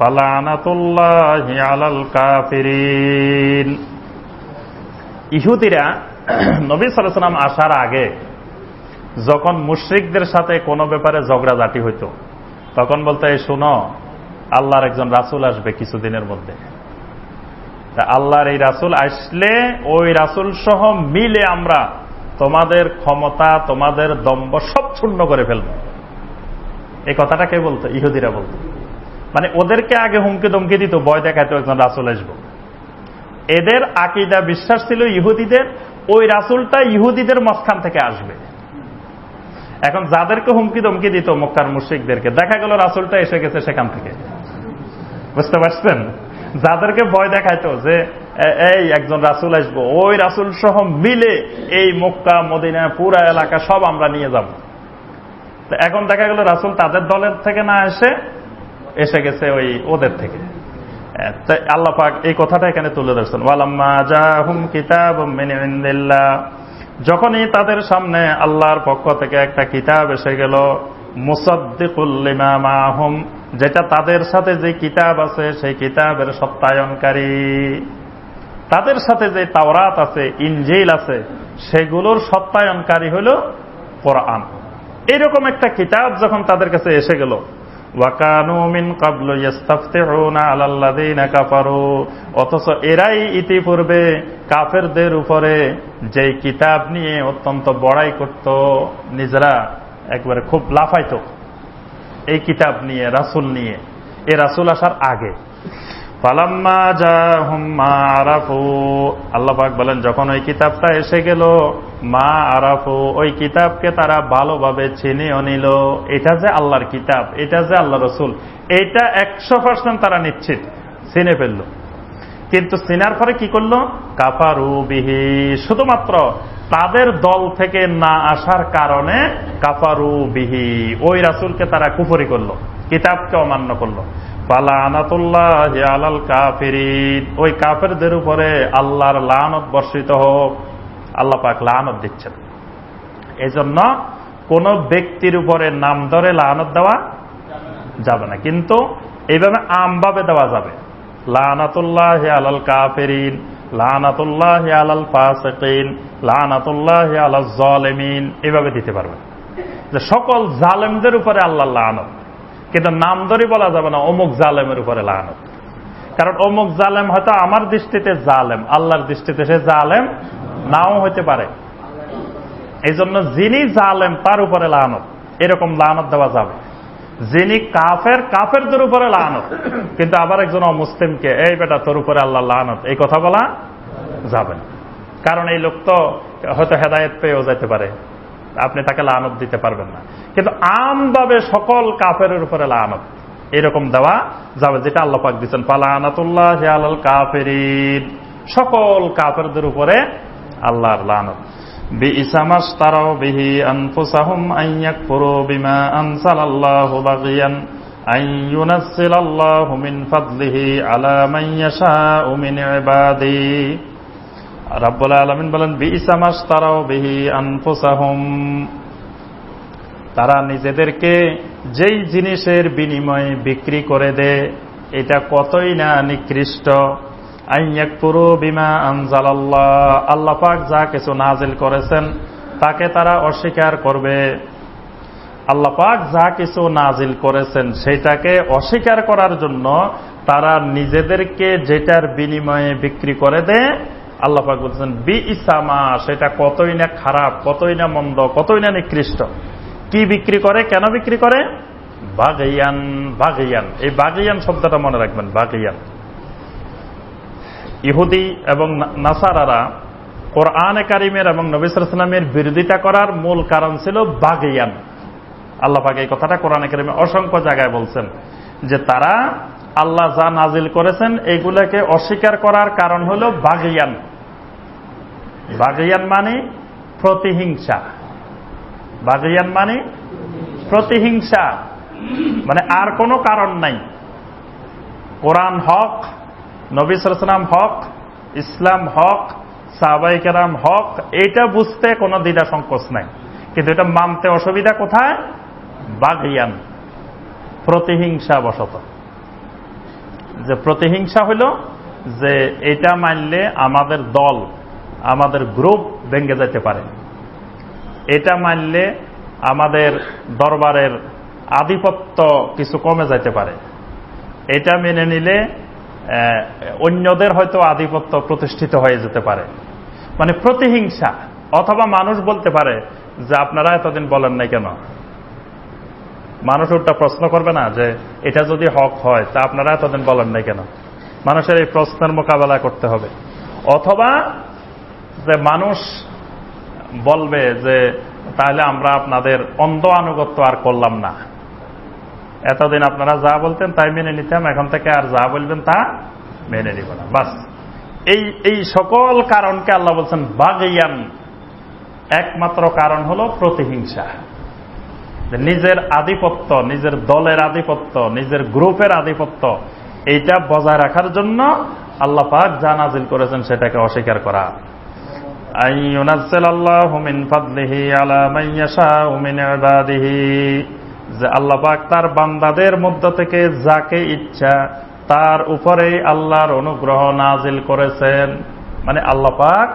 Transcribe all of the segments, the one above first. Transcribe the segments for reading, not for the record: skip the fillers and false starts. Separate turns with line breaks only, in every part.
ফালানাতুল্লাহি আলাল কাফিরিন। ইহুদিরা নবী সাল্লাল্লাহু আলাইহি ওয়াসাল্লাম আসার আগে যখন মুশরিকদের সাথে কোনো ব্যাপারে ঝগড়াঝাটি হইতো, তখন বলতে, এই শোনো, আল্লাহর একজন রাসূল আসবে কিছুদিনের মধ্যে। আল্লাহর এই রাসূল আসলে ওই রাসূল সহ মিলে আমরা তোমাদের ক্ষমতা, তোমাদের দম্ভ সব চূর্ণ করে ফেলব। এই কথাটা কে বলতো? ইহুদিরা বলতো। মানে ওদেরকে আগে হুমকি দমকি দিত, ভয় দেখাইতো একজন রাসূল আসবে। এদের আকীদা বিশ্বাস ছিল ইহুদিদের, ওই রাসূলটা ইহুদিদের মাঝখান থেকে আসবে। এখন যাদেরকে হুমকি দমকি দিত মক্কার মুশরিকদেরকে, দেখা গেল রাসূলটা এসে গেছে সেখান থেকে। বুঝতে পারছেন? যাদেরকে ভয় দেখাইতো যে এই একজন রাসূল আসবো, ওই রাসূল সহ মিলে এই মক্কা মদিনা পুরা এলাকা সব আমরা নিয়ে যাব। এখন দেখা গেল রাসূল তাদের দলের থেকে না এসে গেছে ওই ওদের থেকে। আল্লাহ পাক এই কথাটা এখানে তুলে ধরছেন, ওয়ালাম্মা জাহুম কিতাবুম মিন ইনদিল্লাহ, যখনই তাদের সামনে আল্লাহর পক্ষ থেকে একটা কিতাব এসে গেল, মুসাদ্দিকুল লিমা মাহুম, যেটা তাদের সাথে যে কিতাব আছে সেই কিতাবের সত্যায়নকারী। তাদের সাথে যে তাওরাত আছে, ইনজিল আছে, সেগুলোর সত্যায়নকারী হল কোরআন। এইরকম একটা কিতাব যখন তাদের কাছে এসে গেল, ওয়াকানু মিন ক্বাবলু ইস্তাফতিহুনা আলাল্লাযীনা কাফারু, অথচ এরাই ইতিপূর্বে কাফেরদের উপরে যে কিতাব নিয়ে অত্যন্ত বড়াই করত, নিজেরা একবারে খুব লাফাইতো এই কিতাব নিয়ে, রাসূল নিয়ে, এই রাসূল আসার আগে। ফালাম্মা জাহুম মা আরাফু, আল্লাহ পাক বলেন যখন ওই কিতাবটা এসে গেল, মা আরাফু, ওই কিতাবকে তারা ভালোভাবে চিনেও নিল। এটা যে আল্লাহর কিতাব, এটা যে আল্লাহ রাসূল, এটা 100% তারা নিশ্চিত চিনে ফেলল। কিন্তু চিনার পরে কি করলো? কাফারু বিহি, শুধুমাত্র তাদের দল থেকে না আসার কারণে কাফারু বিহি, ওই রাসূলকে তারা কুফরি করলো, কিতাবকে অমান্য করলো। ফালানাতুল্লাহি আলাল কাফিরিন, ওই কাফেরদের উপরে আল্লাহর লানত বর্ষিত হোক। আল্লাহ পাক লানত দিচ্ছেন। এজন্য কোন ব্যক্তির উপরে নাম ধরে লানত দেওয়া যাবে না, কিন্তু এইভাবে আমভাবে দেওয়া যাবে। লানাতুল্লাহি আলাল কাফিরিন, লানাতুল্লাহি আলাল ফাসিকিন, লানাতুল্লাহি আলাজ জালিমিন, এভাবে দিতে পারবেন যে সকল জালেমদের উপরে আল্লাহর লানত। কিন্তু নাম ধরে বলা যাবে না অমুক জালেমের উপরে লানত, কারণ অমুক জালেম হয়তো আমার দৃষ্টিতে জালেম, আল্লাহর দৃষ্টিতে সে জালেম নাও হইতে পারে। এই জন্য যিনি জালেম তার উপরে লানত, এরকম লানত দেওয়া যাবে। যিনি কাফের, কাফেরদের উপরে লানত, কিন্তু আবার একজন অমুসলিমকে এই বেটা তোর উপরে আল্লাহ লানত, এই কথা বলা যাবে না। কারণ এই লোক তো হয়তো হেদায়েত পেয়েও যেতে পারে, আপনি তাকে লানত দিতে পারবেন না। কিন্তু আমভাবে সকল কাফেরের উপরে লানত এরকম দেওয়া যাবে, যেটা আল্লাহ পাক দিচ্ছেন, ফালানাতুল্লাহি আলাল কাফিরিন, সকল কাফেরদের উপরে আল্লাহর লানত। বিইসা মাশতারাউ বিহি আনফুসাহুম আন ইয়াকফুরু বিমা আনজালাল্লাহু বাগিয়ান আন ইউনাজ্জিলাল্লাহু মিন ফাদলিহি আলা মান ইয়াশাউ মিন ইবাদিহি। রাব্বুল আলামিন বলেন, বিইসা মাশতারাউ বিহি আনফুসাহুম, তারা নিজেদেরকে যেই জিনিসের বিনিময়ে বিক্রি করে দেয়, এটা কতই না নিকৃষ্ট। আন ইয়াকফুরু বিমা আনজালাল্লাহ, আল্লাহ পাক যা কিছু নাজিল করেছেন তাকে তারা অস্বীকার করবে। আল্লাহ পাক যা কিছু নাজিল করেছেন সেটাকে অস্বীকার করার জন্য তারা নিজেদেরকে যেটার বিনিময়ে বিক্রি করে দেয়, আল্লাহ পাক বলছেন বিইসামা, সেটা কতই না খারাপ, কতই না মন্দ, কতই না নিকৃষ্ট। কি বিক্রি করে, কেন বিক্রি করে? বাগিয়ান, বাগিয়ান, এই বাগিয়ান শব্দটা মনে রাখবেন, বাগিয়ান। ইহুদি এবং নাসারারা কোরআনে কারিমের এবং নবী সাল্লাল্লাহু আলাইহি ওয়াসাল্লামের বিরোধিতা করার মূল কারণ ছিল বাগিয়ান। আল্লাহ পাক এই কথাটা কোরআনে কারিমে অসংখ্য জায়গায় বলছেন যে তারা আল্লাহ যা নাজিল করেছেন এগুলোকে অস্বীকার করার কারণ হলো বাগিয়ান। বাগিয়ান মানে প্রতিহিংসা, বাগিয়ান মানে প্রতিহিংসা, মানে আর কোনো কারণ নাই। কোরআন হক, নবী সাল্লাল্লাহু আলাইহি ওয়াসাল্লাম হক, ইসলাম হক, সাহাবায়ে কেরাম হক, এটা বুঝতে কোনো দ্বিধা সংকোচ নাই, কিন্তু এটা মানতে অসুবিধা কোথায়? বাগিয়ান, প্রতিহিংসা বশত। যে প্রতিহিংসা হইল যে এটা মানলে আমাদের দল, আমাদের গ্রুপ ভেঙে যেতে পারে, এটা মানলে আমাদের দরবারের আধিপত্য কিছু কমে যেতে পারে, এটা মেনে নিলে অন্যদের হয়তো আধিপত্য প্রতিষ্ঠিত হয়ে যেতে পারে, মানে প্রতিহিংসা। অথবা মানুষ বলতে পারে যে আপনারা এতদিন বলেন নাই কেন? মানুষ ওটা প্রশ্ন করবে না যে এটা যদি হক হয় তা আপনারা এতদিন বলেন নাই কেন? মানুষের এই প্রশ্নের মোকাবেলা করতে হবে। অথবা যে মানুষ বলবে যে তাহলে আমরা আপনাদের অন্ধ আনুগত্য আর করলাম না, এতদিন আপনারা যা বলতেন তাই মেনে নিতাম, এখন থেকে আর যা বলবেন তা মেনে নিব না। বাস এই সকল কারণকে আল্লাহ বলছেন বাগিয়ান, একমাত্র কারণ হলো প্রতিহিংসা। নিজের আধিপত্য, নিজের দলের আধিপত্য, নিজের গ্রুপের আধিপত্য, এইটা বজায় রাখার জন্য আল্লাহ পাক যা নাজিল করেছেন সেটাকে অস্বীকার করা। আইয়ুনাজ্জিলাল্লাহু মিন ফাদলিহি আলা মান ইয়াশাউ মিন ইবাদিহি, যে আল্লাহ পাক তার বান্দাদের মধ্য থেকে যাকে ইচ্ছা তার উপরেই আল্লাহর অনুগ্রহ নাজিল করেছেন। মানে আল্লাহ পাক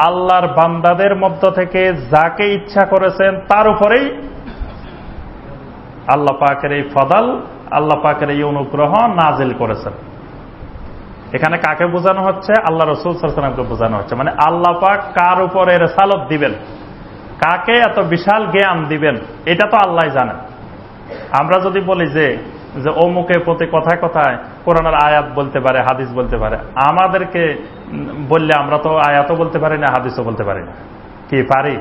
আল্লাহর বান্দাদের মধ্য থেকে যাকে ইচ্ছা করেছেন তার উপরেই আল্লাহ পাকের এই ফদল, আল্লাহ পাকের এই অনুগ্রহ নাজিল করেছেন। এখানে কাকে বোঝানো হচ্ছে? আল্লাহ রাসূল সাল্লাল্লাহু আলাইহি ওয়াসাল্লামকে বোঝানো হচ্ছে। মানে আল্লাহ পাক কার উপরে রিসালাত দিবেন, কাকে এত বিশাল জ্ঞান দিবেন, এটা তো আল্লাহ জানেন। আমরা যদি বলি যে অমুকের প্রতি কথায় কথায় কোরআনের আয়াত বলতে পারে, হাদিস বলতে পারে, আমাদেরকে বললে আমরা তো আয়াতও বলতে পারি না, হাদিসও বলতে পারি না। কি পারি?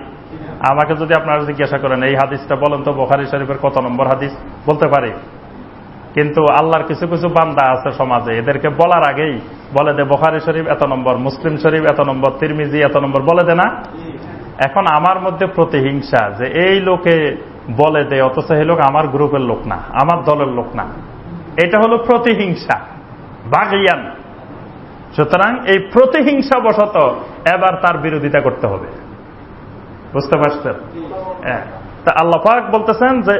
আমাকে যদি আপনারা জিজ্ঞাসা করেন এই হাদিসটা বলেন তো বুখারী শরীফের কত নম্বর হাদিস, বলতে পারি। কিন্তু আল্লাহর কিছু কিছু বান্দা আছে সমাজে, এদেরকে বলার আগেই বলে দে বুখারী শরীফ এত নম্বর, মুসলিম শরীফ এত নম্বর, তিরমিজি এত নম্বর, বলে দে না। এখন আমার মধ্যে প্রতিহিংসা যে এই লোকে বলে দে, অথচ এই লোক আমার গ্রুপের লোক না, আমার দলের লোক না, এটা হলো প্রতিহিংসা, বাগিয়ান। সুতরাং এই প্রতিহিংসা বশত এবার তার বিরোধিতা করতে হবে। বুঝতে পারছেন? তা আল্লাহ পাক বলতেছেন যে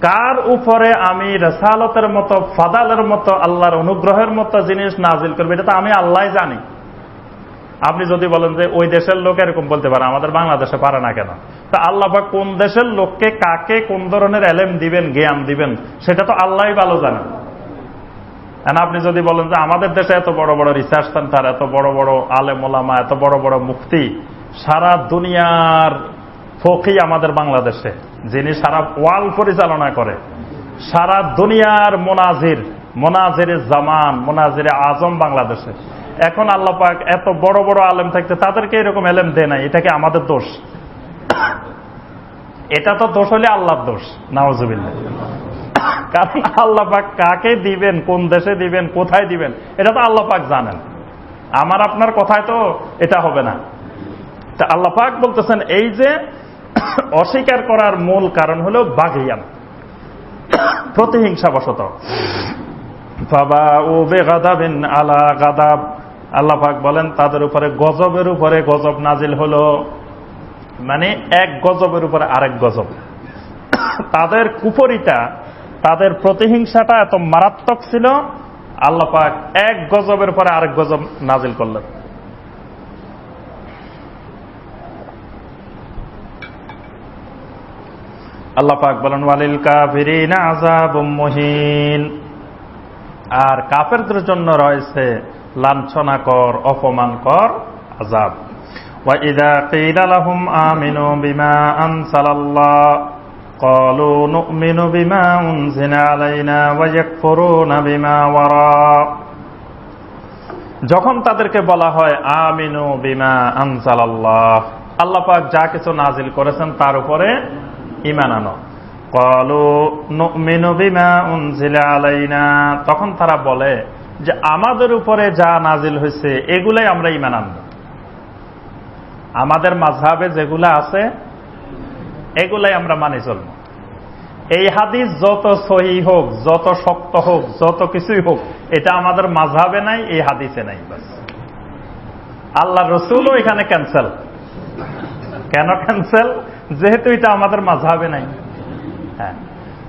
কার উপরে আমি রিসালাতের মতো, ফাদালের মতো, আল্লাহর অনুগ্রহের মতো জিনিস নাজিল করবে, এটা তো আমি আল্লাহ জানি। আপনি যদি বলেন যে ওই দেশের লোক এরকম বলতে পারে, আমাদের বাংলাদেশে পারে না কেন? তা আল্লাহ পাক কোন দেশের লোককে কাকে কোন ধরনের এলেম দিবেন, জ্ঞান দিবেন, সেটা তো আল্লাহই ভালো জানেন। আপনি যদি বলেন যে আমাদের দেশে এত বড় বড় রিসার্চ সেন্টার, এত বড় বড় আলেম ওলামা, এত বড় বড় মুফতি, সারা দুনিয়ার ফকি আমাদের বাংলাদেশে, যিনি সারা ওয়ার্ল্ড পরিচালনা করে, সারা দুনিয়ার মোনাজির জামান, মোনাজিরে আজম বাংলাদেশে। এখন আল্লাহ পাক এত বড় বড় আলেম থাকতে তাদেরকে এরকম এলেম দেয় নাই, এটা কি আমাদের দোষ? এটা তো দোষ হলে আল্লাহর দোষ, নাউজুবিল্লাহ। কারণ আল্লাহ পাক কাকে দিবেন, কোন দেশে দিবেন, কোথায় দিবেন, এটা তো আল্লাহ পাক জানেন। আমার আপনার কথায় তো এটা হবে না। তা আল্লাহ পাক বলতেছেন এই যে অস্বীকার করার মূল কারণ হলো বাগিয়ান, প্রতিহিংসা বশত। ফাবাউ বিগাদাবিন আলা গাদাব, আল্লাহ পাক বলেন তাদের উপরে গজবের উপরে গজব নাজিল হলো। মানে এক গজবের উপরে আরেক গজব। তাদের কুফরিটা, তাদের প্রতিহিংসাটা এত মারাত্মক ছিল, আল্লাহ পাক এক গজবের পরে আরেক গজব নাজিল করলেন। আল্লাহ পাক বলেন ওয়ালিল কাফিরিনা আযাবুম মুহিন, আর কাফেরদের জন্য রয়েছে লাঞ্ছনাকর, অপমানকর আযাব। ওয়া ইযা কিলা লাহুম আমিনু বিমা আনসালাল্লাহ ক্বালু নু'মিনু বিমা উনজিলা আলাইনা ওয়া ইয়াকফুরুনা বিমা ওয়ারা। যখন তাদেরকে বলা হয় আমিনু বিমা আনসালাল্লাহ, আল্লাহ পাক যা কিছু নাজিল করেছেন তার উপরে ঈমান আনো, ক্বালু নু'মিনু বিমা উনজিলা আলাইনা, তখন তারা বলে যে আমাদের উপরে যা নাজিল হয়েছে এগুলাই আমরা ঈমান আনব, আমাদের মাযহাবে যেগুলা আছে এগুলাই আমরা মানি চলব। এই হাদিস যত সহিহ হোক, যত শক্ত হোক, যত কিছুই হোক, এটা আমাদের মাযহাবে নাই, এই হাদিসে নাই। বাস আল্লাহর রাসূলও এখানে ক্যান্সেল। কেন ক্যান্সেল? যেহেতু এটা আমাদের মাযহাবে নাই। হ্যাঁ,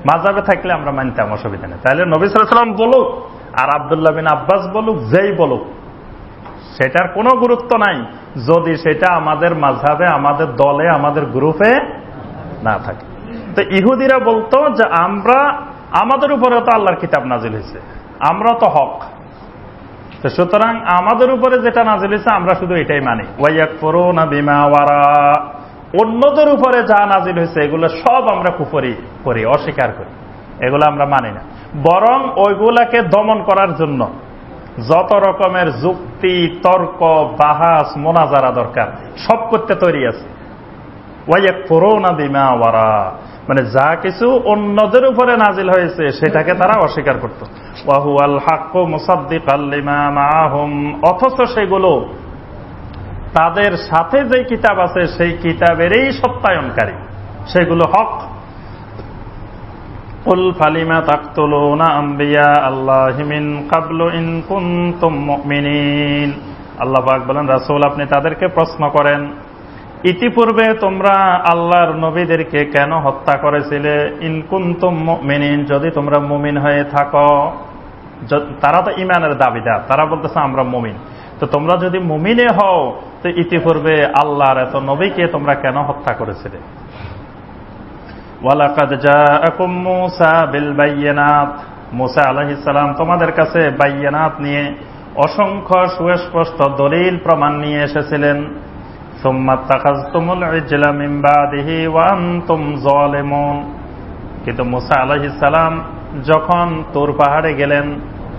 মাযহাবে থাকলে আমরা মানতাম, অসুবিধা নেই। তাহলে নবী সাল্লাল্লাহু আলাইহি ওয়াসাল্লাম বলুক আর আব্দুল্লাহ বিন আব্বাস বলুক, যেই বলুক, সেটার কোনো গুরুত্ব নাই যদি সেটা আমাদের মাযহাবে, আমাদের দলে, আমাদের গ্রুপে না থাকে। তো ইহুদিরা বলতো যে আমাদের উপরে তো আল্লাহর কিতাব নাজিল হয়েছে, আমরা তো হক, তো সুতরাং আমাদের উপরে যেটা নাজিল হয়েছে আমরা শুধু এটাই মানি। ওয়ায়াকফুরুনা বিমা ওয়ারা, অন্যদের উপরে যা নাজিল হয়েছে এগুলো সব আমরা কুফরি করি, অস্বীকার করি, এগুলো আমরা মানি না। বরং ওইগুলাকে দমন করার জন্য যত রকমের যুক্তি, তর্ক, বাহাস, মোনাজারা দরকার সব করতে তৈরি আছে। ওয়ায়াকফুরুনা বিমা ওয়ারা, মানে যা কিছু অন্যদের উপরে নাজিল হয়েছে সেটাকে তারা অস্বীকার করত। ওয়া হুয়াল হাক্কু মুসাদ্দিকাল লিমা মাআহুম, অথচ সেগুলো তাদের সাথে যে কিতাব আছে সেই কিতাবেরই সত্যায়নকারী, সেগুলো হক। কুল ফালিমা তাকতুলুনা আম্বিয়া আল্লাহি মিন ক্বাবলু ইন কুনতুম মুমিনিন, আল্লাহ পাক বলেন, রাসূল আপনি তাদেরকে প্রশ্ন করেন, ইতিপূর্বে তোমরা আল্লাহর নবীদেরকে কেন হত্যা করেছিলে, ইন কুনতুম মুমিনিন, যদি তোমরা মুমিন হয়ে থাকো। তারা তো ঈমানের দাবিদার, তারা বলতেছে আমরা মুমিন, তো তোমরা যদি মুমিনে হও তো ইতিপূর্বে আল্লাহর এত নবীকে তোমরা কেন হত্যা করেছিলে। ওয়ালাকাদ জাআকুম মূসা বিল বায়্যিনাত, মূসা আলাইহিস সালাম তোমাদের কাছে বায়্যিনাত নিয়ে অসংখ্য সুস্পষ্ট দলিল প্রমাণ নিয়ে এসেছিলেন। সুম্মা তাখাযতুমুল ইজলা মিন বাদিহি ওয়া আনতুম যালিমুন, কিন্তু মূসা আলাইহিস সালাম যখন তুর পাহাড়ে গেলেন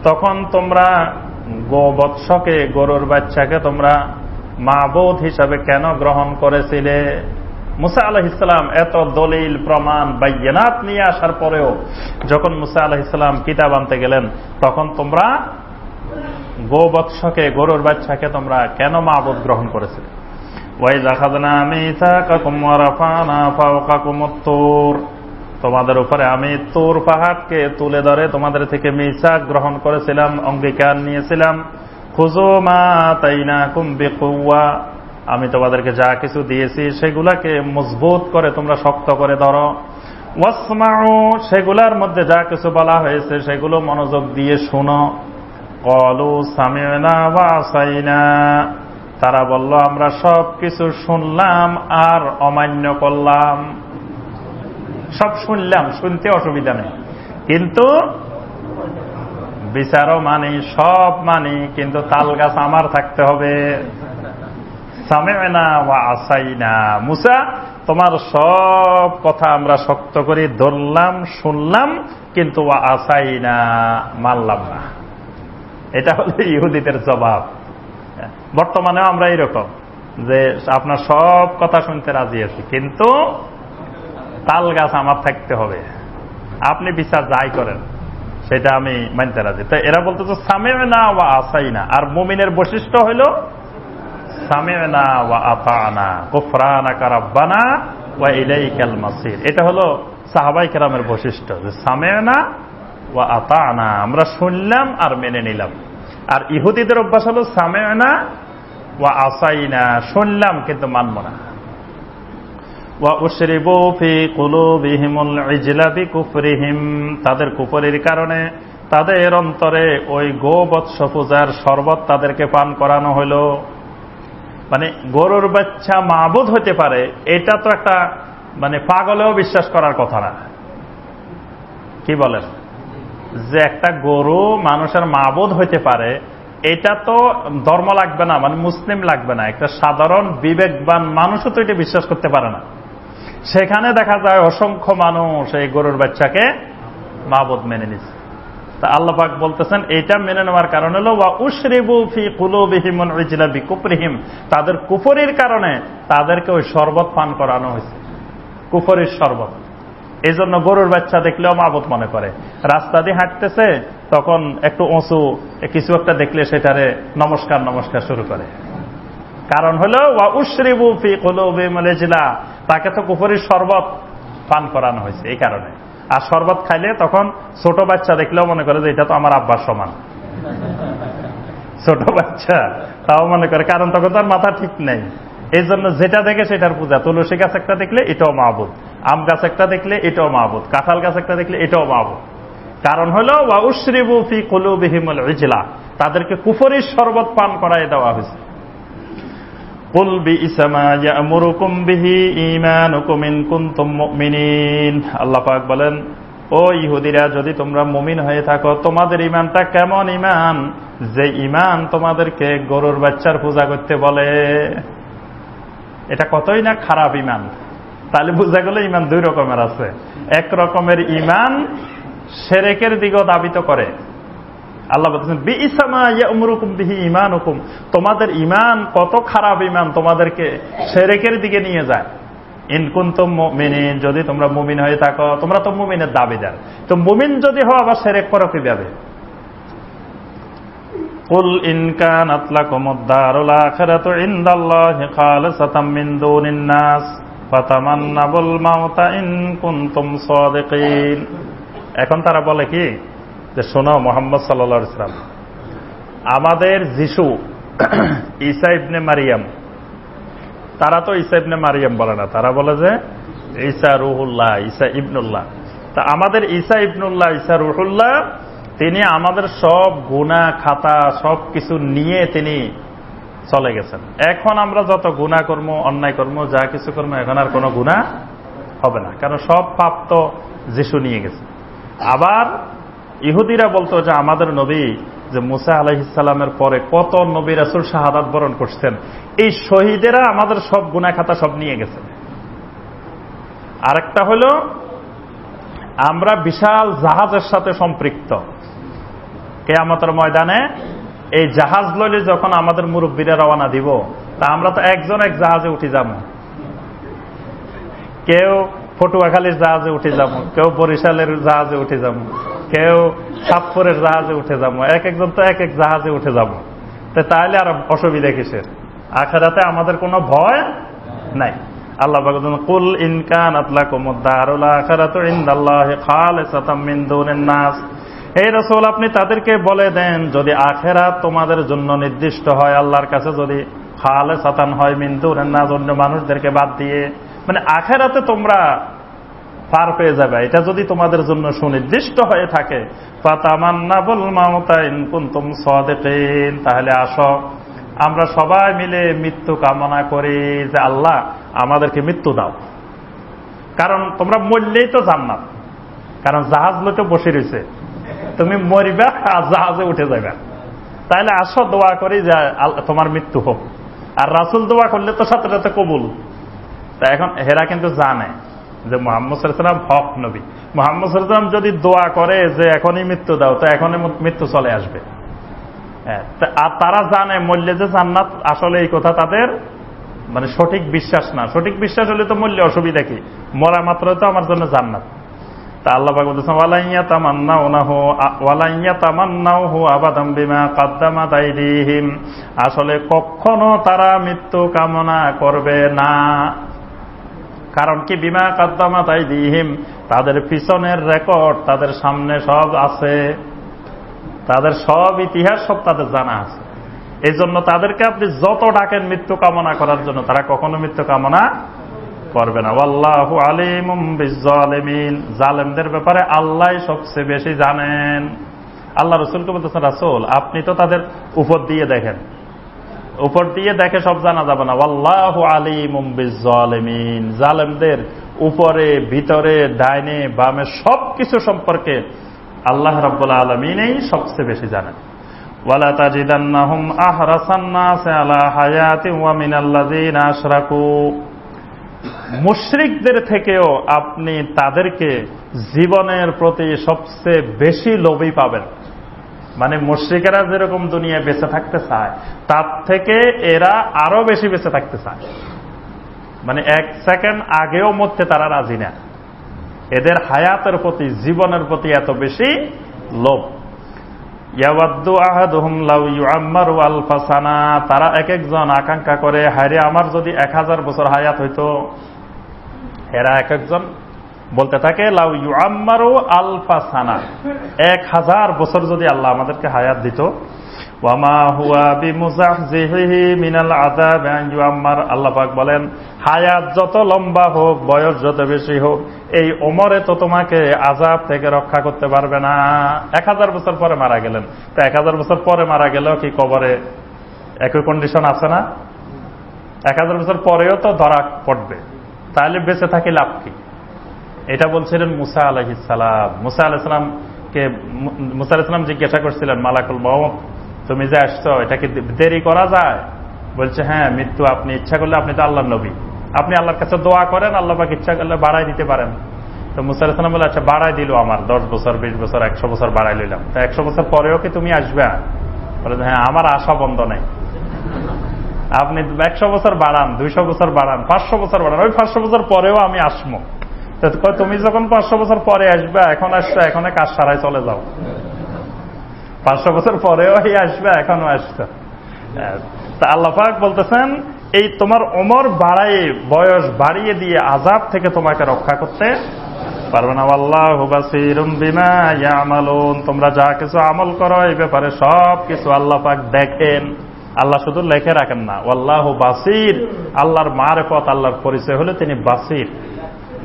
তখন তোমরা গোবৎসকে, গরুর বাচ্চাকে তোমরা মাবুদ হিসাবে কেন গ্রহণ করেছিলে। মূসা আলাইহিস সালাম এত দলিল প্রমাণ বায়্যিনাত নিয়ে আসার পরেও যখন মূসা আলাইহিস সালাম কিতাব আনতে গেলেন তখন তোমরা গোবৎসকে, গরুর বাচ্চাকে তোমরা কেন মাবুদ গ্রহণ করেছিলে। ওয়াইযা আখাযনা মিসাকাকুম ওয়া রাফা'না ফাওকাকুমুত তুর, তোমাদের উপরে আমি তুর পাহাড়কে তুলে ধরে তোমাদের থেকে মিসাক গ্রহণ করেছিলাম, অঙ্গীকার নিয়েছিলাম। খুযু মা আতাইনাকুম বিকুওয়া, আমি তোমাদেরকে যা কিছু দিয়েছি সেগুলাকে মজবুত করে তোমরা শক্ত করে ধরো। ওয়াসমাউ, সেগুলার মধ্যে যা কিছু বলা হয়েছে সেগুলো মনোযোগ দিয়ে শোনো। ক্বালু সামি'না ওয়া আসাইনা, তারা বলল আমরা সব কিছু শুনলাম আর অমান্য করলাম। সব শুনলাম, শুনতে অসুবিধা নেই, কিন্তু বিচারও মানি, সব মানি, কিন্তু তাল গাছ আমার থাকতে হবে। সামি'না ওয়া আসাইনা, মূসা তোমার সব কথা আমরা শক্ত করে ধরলাম, শুনলাম, কিন্তু ওয়া আসাইনা, মানলাম না। এটা হলো ইহুদিদের জবাব। বর্তমানেও আমরা এরকম যে আপনার সব কথা শুনতে রাজি আছি, কিন্তু তাল গাছ আমার থাকতে হবে, আপনি বিচার যাই করেন সেটা আমি মানতে রাজি। তো এরা বলতে তো সামি'না ওয়া আসাইনা, আর মুমিনের বৈশিষ্ট্য হইল সামি'না ওয়া আতা'না গুফরানাকা রাব্বানা ওয়া ইলাইকাল মাসির। এটা হলো সাহাবায়ে কেরামের বৈশিষ্ট্য, যে সামি'না ওয়া আতা'না, আমরা শুনলাম আর মেনে নিলাম। আর ইহুদিদের অভ্যাস হলো সামি'না ওয়া আসাইনা, শুনলাম কিন্তু মানব না। ওয়া উশরিবু ফি কুলুবিহিমুল ইজলা বিকুফরিহিম, তাদের কুফরির কারণে তাদের অন্তরে ওই গোবৎস পূজার শরবত তাদেরকে পান করানো হইল। মানে গরুর বাচ্চা মাবুদ হতে পারে, এটা তো একটা মানে পাগলেও বিশ্বাস করার কথা না। কি বলেন, যে একটা গরু মানুষের মাবুদ হইতে পারে, এটা তো ধর্ম লাগবে না, মানে মুসলিম লাগবে না, একটা সাধারণ বিবেকবান মানুষও তো এটা বিশ্বাস করতে পারে না। সেখানে দেখা যায় অসংখ্য মানুষ এই গরুর বাচ্চাকে মাবুদ মেনে নিচ্ছে। তা আল্লাহ পাক বলতেছেন এটা মেনে নেওয়ার কারণ হলো ওয়া উশরিবু ফি কুলুবিহিমুল ইজলা বিকুফরিহিম, তাদের কুফরির কারণে তাদেরকে ওই শরবত পান করানো হয়েছে, কুফরির শরবত। এই জন্য গরুর বাচ্চা দেখলেও মাবুদ মনে করে। রাস্তা দিয়ে হাঁটতেছে তখন একটু উঁচু কিছু একটা দেখলে সেটারে নমস্কার নমস্কার শুরু করে। কারণ হলো ওয়া উশরিবু ফি কুলুবিহিমুল ইজলা, তাকে তো কুফরির শরবত পান করানো হয়েছে এই কারণে। আর শরবত খাইলে তখন ছোট বাচ্চা দেখলেও মনে করে যে এটা তো আমার আব্বার সমান। ছোট বাচ্চা তাও মনে করে, কারণ তখন তার মাথা ঠিক নেই। এই জন্য যেটা দেখে সেটার পূজা। তুলসী গাছ একটা দেখলে এটাও মাবুদ, আম গাছ একটা দেখলে এটাও মাবুদ, কাঁঠাল গাছ একটা দেখলে এটাও মাবুদ। কারণ হলো ওয়া উশরিবু ফি কুলুবিহিমুল ইজলা, তাদেরকে কুফরির শরবত পান করায় দেওয়া হয়েছে। কুল বিইসা মা ইয়া'মুরুকুম বিহি ঈমানুকুম ইন কুনতুম মুমিনিন, আল্লাহ পাক বলেন, ও ইহুদিরা, যদি তোমরা মুমিন হয়ে থাকো, তোমাদের ঈমানটা কেমন ঈমান, যে ঈমান তোমাদেরকে গরুর বাচ্চার পূজা করতে বলে। এটা কতই না খারাপ ঈমান। তাহলে বোঝা গেল ঈমান দুই রকমের আছে। এক রকমের ঈমান শিরকের দিকে দাবিত করে। আল্লাহ বলছেন বিইসা মা ইয়া'মুরুকুম বিহি ঈমানুকুম, তোমাদের ঈমান কত খারাপ ঈমান, তোমাদেরকে শিরকের দিকে নিয়ে যায়। ইন কুনতুম মুমিনিন, যদি তোমরা মুমিন হয়ে থাকো, তোমরা তো মুমিনের দাবিদার, তো মুমিন যদি হও আবার শিরক করো কিভাবে? কুল ইন কানাত লাকুমুদ দারুল আখিরাতু ইনদাল্লাহি খালিসাতাম মিন দুনিন নাস ফাতামান্নাবুল মাউতা ইন কুনতুম সাদিকিন। এখন তারা বলে কি, যে শোনো মুহাম্মদ সাল্লাল্লাহু আলাইহি ওয়াসাল্লাম, আমাদের যিশু ঈসা ইবনে মারিয়াম, তারা তো ঈসা ইবনে মারিয়াম বলে না, তারা বলে যে ঈসা রুহুল্লাহ, ঈসা ইবনুল্লাহ। তা আমাদের ঈসা ইবনুল্লাহ, ঈসা রুহুল্লাহ, তিনি আমাদের সব গুনাহ খাতা সব কিছু নিয়ে তিনি চলে গেছেন। এখন আমরা যত গুনাহ কর্ম, অন্যায় কর্ম, যা কিছু কর্ম, এখন আর কোনো গুনাহ হবে না, কারণ সব পাপ তো যিশু নিয়ে গেছে। আবার ইহুদিরা বলতো যে আমাদের নবী যে মুসা আলাইহিস সালামের পরে কত নবী রাসূল শাহাদাত বরণ করছেন, এই শহীদেরা আমাদের সব গুনাহ খাতা সব নিয়ে গেছে। আরেকটা হলো আমরা বিশাল জাহাজের সাথে সম্পৃক্ত। কিয়ামতের ময়দানে এই জাহাজ লইলে যখন আমাদের মুরব্বীরা রওনা দিব, তা আমরা তো একজন এক জাহাজে উঠে যাব। কেউ পটুয়াখালীর জাহাজে উঠে যাব, কেউ বরিশালের জাহাজে উঠে যাব, কেউ সাতপুরের জাহাজে উঠে যাব, এক একজন তো এক এক জাহাজে উঠে যাব। তাহলে আর অসুবিধা কিসের? আখিরাতে আমাদের কোনো ভয় নাই। আল্লাহ বলেন কুল ইন কানাত লাকুমুদ দারুল আখিরাতু ইনদাল্লাহি খালিসাতাম মিন দুনিন নাস, হে রাসূল আপনি তাদেরকে বলে দেন, যদি আখিরাত তোমাদের জন্য নির্দিষ্ট হয় আল্লাহর কাছে, যদি খালিসাতান হয় মিন দুনিন নাস, অন্য মানুষদেরকে বাদ দিয়ে, মানে আখিরাতে তোমরা পার পেয়ে যাবে, এটা যদি তোমাদের জন্য সুনির্দিষ্ট হয়ে থাকে, ফাতামান্নাবুল মাউতা ইন কুনতুম সাদিকিন, তাহলে আসো আমরা সবাই মিলে মৃত্যু কামনা করি, যে আল্লাহ আমাদেরকে মৃত্যু দাও, কারণ তোমরা মরলেই তো জান্নাত, কারণ জাহাজ লোকে বসে রয়েছে, তুমি মরিবা আর জাহাজে উঠে যাবে। তাহলে আসো দোয়া করি যে তোমার মৃত্যু হোক। আর রাসূল দোয়া করলে তো সাথে সাথে কবুল। তা এখন হেরা কিন্তু জানে যে মুহাম্মদ সাল্লাল্লাহু আলাইহি ওয়াসাল্লাম হক নবী, মুহাম্মদ সাল্লাল্লাহু আলাইহি ওয়াসাল্লাম যদি দোয়া করে যে এখনই মৃত্যু দাও, তো এখনই মৃত্যু চলে আসবে। আর তারা জানে মরলে যে জান্নাত, আসলে এই কথা তাদের মানে সঠিক বিশ্বাস না। সঠিক বিশ্বাস হলে তো মরলে অসুবিধা কি, মরা মাত্র তো আমার জন্য জান্নাত। তা আল্লাহ পাক বলেছেন ওয়ালাইয়া তামান্নাহু আবাদাম বিমা কাদ্দামাত আইদিহিম, আসলে কখনো তারা মৃত্যু কামনা করবে না। কারণ কি, বিমা কাদ্দামাত আইদিহিম, তাদের পিছনের রেকর্ড তাদের সামনে সব আছে, তাদের সব ইতিহাস সব তাদের জানা আছে। এই জন্য তাদেরকে আপনি যত ডাকেন মৃত্যু কামনা করার জন্য, তারা কখনো মৃত্যু কামনা করবে না। ওয়াল্লাহু আলিমুম বিজ্জালিমিন, জালেমদের ব্যাপারে আল্লাহ সবচেয়ে বেশি জানেন। আল্লাহ রাসূলকে বলতেছেন, রাসূল আপনি তো তাদের উপর দিয়ে দেখেন, উপর দিয়ে দেখে সব জানা যাবে না। ওয়াল্লাহু আলিমুম বিজ্জালিমিন, জালেমদের উপরে ভিতরে ডাইনে বামে সবকিছু সম্পর্কে আল্লাহ রাব্বুল আলামিনই সবচেয়ে বেশি জানেন। ওয়ালা তাজিদান্নাহুম আহরাসান নাস আলা হায়াতিন ওয়া মিনাল্লাযিনা আশরাকু, মুশরিকদের থেকেও আপনি তাদেরকে জীবনের প্রতি সবচেয়ে বেশি লোভী পাবেন। মানে মুশরিকেরা যেরকম দুনিয়ায় বেঁচে থাকতে চায়, তার থেকে এরা আরো বেশি বেঁচে থাকতে চায়। মানে এক সেকেন্ড আগেও মরতে তারা রাজি না। এদের হায়াতের প্রতি, জীবনের প্রতি এত বেশি লোভ। ইয়াওয়াদ্দু আহাদুহুম লাউ ইউআম্মারু আলফা সানা, তারা এক একজন আকাঙ্ক্ষা করে, হায়রে আমার যদি 1000 বছর হায়াত হইতো। এরা এক একজন বলতে থাকে লাউ ইউআম্মারু আলফা সানা, 1000 বছর যদি আল্লাহ আমাদেরকে হায়াত দিত। ওয়ামা হুয়া বিমুজাহজিহি মিনাল আযাব আন ইউআম্মার। আল্লাহ পাক বলেন, হায়াত যত লম্বা হোক, বয়স যত বেশি হোক, এই ওমরে তো তোমাকে আযাব থেকে রক্ষা করতে পারবে না। 1000 বছর পরে মারা গেলেন, তো 1000 বছর পরে মারা গেলেও কি কবরে একই কন্ডিশন আছে না? 1000 বছর পরেও তো ধরা পড়বে, তাহলে বেঁচে থাকি লাভ কি? এটা বলছিলেন মুসা আলাইহিস সালাম। মুসা আলাইহিস সালামকে মুসা আলাইহিস সালাম জিজ্ঞাসা করছিলেন, মালাকুল মউত তুমি যে আসছো, এটা কি দেরি করা যায়? বলছে, হ্যাঁ, মৃত্যু আপনি ইচ্ছা করলে, আপনি তো আল্লাহর নবী, আপনি আল্লাহর কাছে দোয়া করেন, আল্লাহ পাক ইচ্ছা করলে বাড়াই দিতে পারেন। তো মুসা আলাইহিস সালাম বলে, আচ্ছা বাড়াই দিল, আমার 10 বছর 20 বছর 100 বছর বাড়াই লইলাম, তো 100 বছর পরেও কি তুমি আসবে? বলে, হ্যাঁ, আমার আশা বন্ধ নেই, আপনি 100 বছর বাড়ান, 200 বছর বাড়ান, 500 বছর বাড়ান, ওই 500 বছর পরেও আমি আসবো। তুমি যখন 500 বছর পরে আসবে, এখন আসছো, এখন কাজ সারাই চলে যাও। 500 বছর পরেও আসবে, এখনো আসছো। তা আল্লাহ পাক বলতেছেন, এই তোমার ওমর বাড়াইয়ে, বয়স বাড়িয়ে দিয়ে আযাব থেকে তোমাকে রক্ষা করতে পারবে না। আল্লাহু বাসীরুম বিমা ইয়ামালুন। তোমরা যা কিছু আমল করো এই ব্যাপারে সব কিছু আল্লাহ পাক দেখেন। আল্লাহ শুধু লেখে রাখেন না, আল্লাহু বাসীর। আল্লাহর মারিফত, আল্লাহর পরিচয় হলো তিনি বাসীর,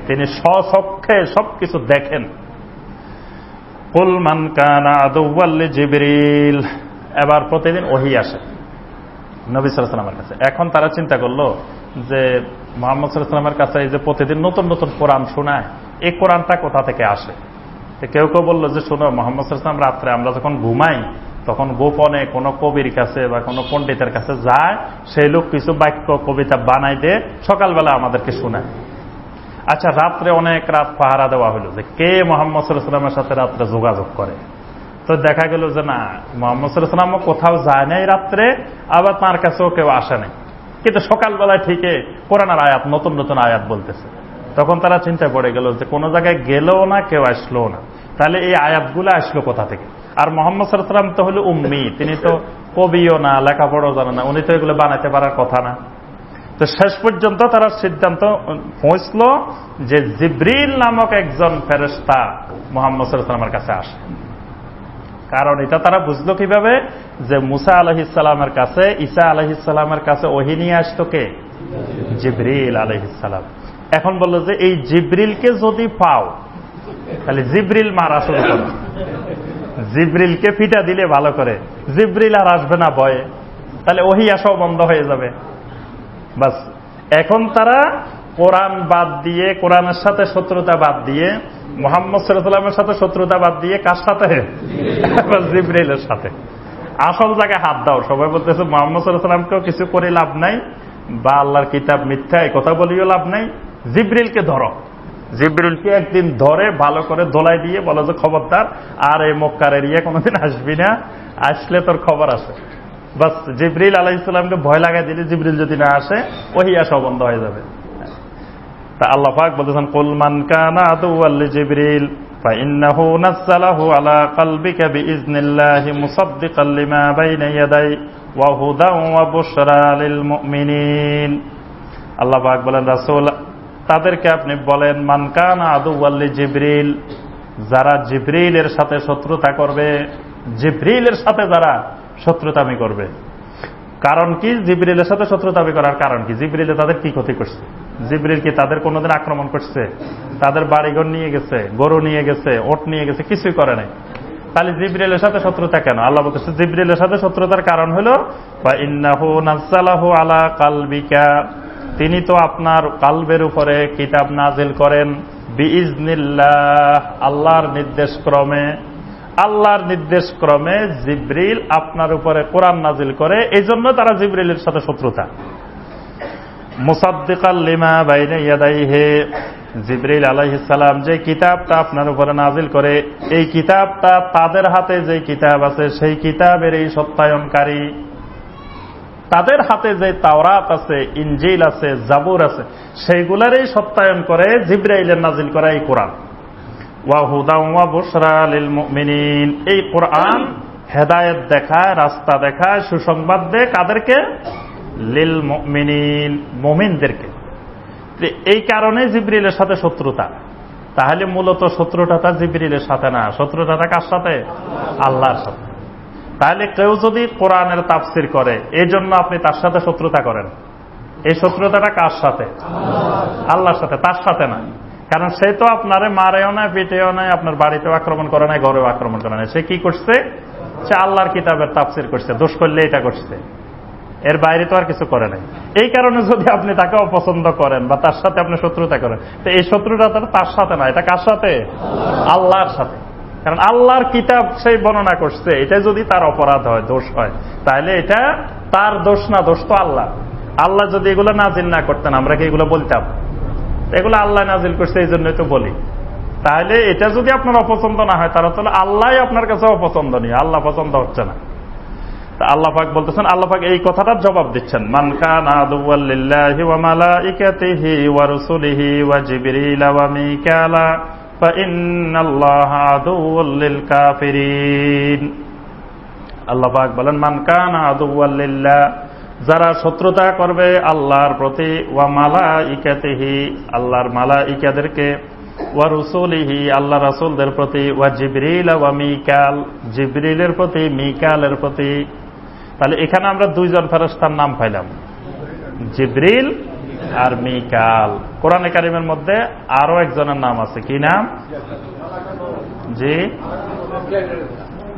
তিনি স্বচক্ষে সবকিছু দেখেন। কুল মান কানা আদুওয়াল লিজিবরিল। এবার প্রতিদিন ওহী আসে নবী সাল্লাল্লাহু আলাইহি ওয়াসাল্লামের কাছে। এখন তারা চিন্তা করলো যে মুহাম্মদ সাল্লাল্লাহু আলাইহি ওয়াসাল্লামের কাছে এই যে প্রতিদিন নতুন নতুন কোরআন শোনায়, এই কোরআনটা কোথা থেকে আসে? কেউ কেউ বললো যে শোনো, মুহাম্মদ সাল্লাল্লাহু আলাইহি ওয়াসাল্লাম রাত্রে আমরা যখন ঘুমাই, তখন গোপনে কোনো কবির কাছে বা কোনো পণ্ডিতের কাছে যায়, সেই লোক কিছু বাক্য কবিতা বানাই দিয়ে সকালবেলা আমাদেরকে শোনায়। আচ্ছা, রাত্রে অনেক রাত পাহারা দেওয়া হলো যে কে মুহাম্মদ সাল্লাল্লাহু আলাইহি ওয়াসাল্লামের সাথে রাত্রে যোগাযোগ করে। তো দেখা গেল যে না, মুহাম্মদ সাল্লাল্লাহু আলাইহি ওয়াসাল্লাম কোথাও যায় নাই রাত্রে, আবার তার কাছেও কেউ আসে নাই, কিন্তু সকালবেলায় ঠিকই কোরআনের আয়াত, নতুন নতুন আয়াত বলতেছে। তখন তারা চিন্তা পড়ে গেল যে কোনো জায়গায় গেলেও না, কেউ আসলো না, তাহলে এই আয়াতগুলো আসলো কোথা থেকে? আর মুহাম্মদ সাল্লাল্লাহু আলাইহি ওয়াসাল্লাম তো হলো উম্মি, তিনি তো কবিও না, লেখাপড়াও জানে না, উনি তো এগুলো বানাতে পারার কথা না। তো শেষ পর্যন্ত তারা সিদ্ধান্ত পৌঁছল যে জিবরিল নামক একজন ফেরেশতা মুহাম্মদ সাল্লাল্লাহু আলাইহি ওয়াসাল্লামের কাছে আসে। কারণ এটা তারা বুঝলো কিভাবে, যে মুসা আলাইহিস সালামের কাছে, ঈসা আলাইহিস সালামের কাছে ওহী নিয়ে আসতো কে? জিবরিল আলাইহিস সালাম। এখন বললো যে এই জিবরিলকে যদি পাও, তাহলে জিবরিল মারা শুরু করো, জিবরিলকে পিটা দিলে ভালো করে, জিবরিল আর আসবে না ভয়ে, তাহলে ওহী আসাও বন্ধ হয়ে যাবে। বাস, এখন তারা কোরআন বাদ দিয়ে, কোরআনের সাথে শত্রুতা বাদ দিয়ে, মুহাম্মদ সাল্লাল্লাহু আলাইহি ওয়াসাল্লামের সাথে শত্রুতা বাদ দিয়ে, কার সাথে? জিবরিলের সাথে। আসল জায়গায় হাত দাও। সবাই বলতেছে মুহাম্মদ সাল্লাল্লাহু আলাইহি ওয়াসাল্লামকেও কিছু করে লাভ নাই, বা আল্লাহর কিতাব মিথ্যা, এই কথা বলিও লাভ নাই, জিবরিলকে ধরো। জিবরিলকে একদিন ধরে ভালো করে দোলাই দিয়ে বলো যে খবরদার আর এই মক্কার এরিয়া কোনোদিন আসবি না, আসলে তোর খবর আছে। বাস, জিবরিল আলাইহিস সালামকে ভয় লাগাই দিলে, জিবরিল যদি না আসে, ওহী আসা বন্ধ হয়ে যাবে। তা আল্লাহ পাক বলেছেন, কুল মান কানা আদুওয়াল লিজিবরিল ফাইন্নাহু নাযালাহু আলা কলবিকা বিইজনিল্লাহি মুসাদ্দিকাল লিমা বাইনা ইয়াদাই ওয়া হুদাও ওয়া বুশরা লিল মুমিনিন। আল্লাহ পাক বলেন, রাসূল তাদেরকে আপনি বলেন, মান কানা আদুওয়াল লিজিবরিল, যারা জিবরিলের সাথে শত্রুতা করবে, জিবরিলের সাথে যারা শত্রুতামি করবে। কারণ কি জিবরিলের সাথে শত্রুতামি করার কারণ কি? জিবরিলে তাদের কি ক্ষতি করছে? জিবরিল কি তাদের কোনোদিন আক্রমণ করছে? তাদের বাড়িঘর নিয়ে গেছে, গরু নিয়ে গেছে, ওট নিয়ে গেছে, কিছুই করে নাই। তাহলে জিবরিলের সাথে শত্রুতা কেন? আল্লাহ বলতেছে জিবরিলের সাথে শত্রুতার কারণ হলো ফাইন্নাহু নাযালাহু আলা কলবিকা, তিনি তো আপনার কালবের উপরে কিতাব নাজিল করেন, বিইজনিল্লাহ, আল্লাহর নির্দেশ ক্রমে। আল্লাহর নির্দেশ ক্রমে জিবরিল আপনার উপরে কোরআন নাজিল করে, এই জন্য তারা জিবরিলের সাথে শত্রুতা। মুসাদ্দিকাল লিমা বাইনা ইয়াদাইহি, জিবরিল আলাইহিস সালাম যে কিতাবটা আপনার উপরে নাজিল করে, এই কিতাবটা তাদের হাতে যে কিতাব আছে, সেই কিতাবের এই সত্যায়নকারী। তাদের হাতে যে তাওরাত আছে, ইনজিল আছে, জাবুর আছে, সেইগুলারই সত্যায়ন করে জিবরাইলের নাজিল করা এই কোরআন। ওয়া হুদা ওয়া বুশরা লিল মুমিনিন, এই কোরআন হেদায়েত দেখায়, রাস্তা দেখায়, সুসংবাদ দেয় কাদেরকে? লিল মুমিনিন, মুমিনদেরকে। এই কারণে জিবরিলের সাথে শত্রুতা। তাহলে মূলত শত্রুতাটা জিবরিলের সাথে না, শত্রুতাটা কার সাথে? আল্লাহর সাথে। তাহলে কেউ যদি কোরআনের তাফসির করে এই জন্য আপনি তার সাথে শত্রুতা করেন, এই শত্রুতাটা কার সাথে? আল্লাহর সাথে, তার সাথে না। কারণ সে তো আপনারে মারেও নাই, পিটেও নাই, আপনার বাড়িতেও আক্রমণ করে নাই, ঘরেও আক্রমণ করে নাই। সে কি করছে? সে আল্লাহর কিতাবের তাফসির করছে, দোষ করলে এটা করছে, এর বাইরে তো আর কিছু করে নাই। এই কারণে যদি আপনি তাকে অপছন্দ করেন বা তার সাথে আপনি শত্রুতা করেন, তো এই শত্রুতা তার সাথে না, এটা কার সাথে? আল্লাহর সাথে। কারণ আল্লাহর কিতাব সেই বর্ণনা করছে, এটা যদি তার অপরাধ হয়, দোষ হয়, তাহলে এটা তার দোষ না, দোষ তো আল্লাহ। আল্লাহ যদি এগুলো নাজিল না করতেন আমরা কি এগুলো বলতাম? এগুলো আল্লাহ নাজিল করছে এই জন্যই তো বলি। তাহলে এটা যদি আপনার অপছন্দ না হয়, তাহলে আল্লাহ আপনার কাছে অপছন্দনীয়, আল্লাহ পছন্দ হচ্ছে না। আল্লাহ পাক বলতেছেন, আল্লাহ পাক এই কথাটার জবাব দিচ্ছেন, মান কানা আদুওয়াল লিল্লাহি ওয়া মালাইকাতিহি ওয়া রুসুলিহি ওয়া জিবরিল ওয়া মিকালা ফা ইন্নাল্লাহা আদুওয়াল লিল কাফিরিন। আল্লাহ পাক বলেন, মান কানা আদুওয়াল লিল্লাহ, যারা শত্রুতা করবে আল্লাহর প্রতি, ওয়া মালাইকাতিহি, আল্লাহর মালাইকাদেরকে, ওয়া রুসুলিহি, আল্লাহ রাসূলদের প্রতি, ওয়া জিবরিল ওয়া মিকাল, জিবরিলের প্রতি, মিকালের প্রতি। তাহলে এখানে আমরা দুইজন ফেরেশতার নাম পাইলাম, জিবরিল আর মিকাল। কোরআনে কারিমের মধ্যে আরো একজনের নাম আছে, কি নাম? জি,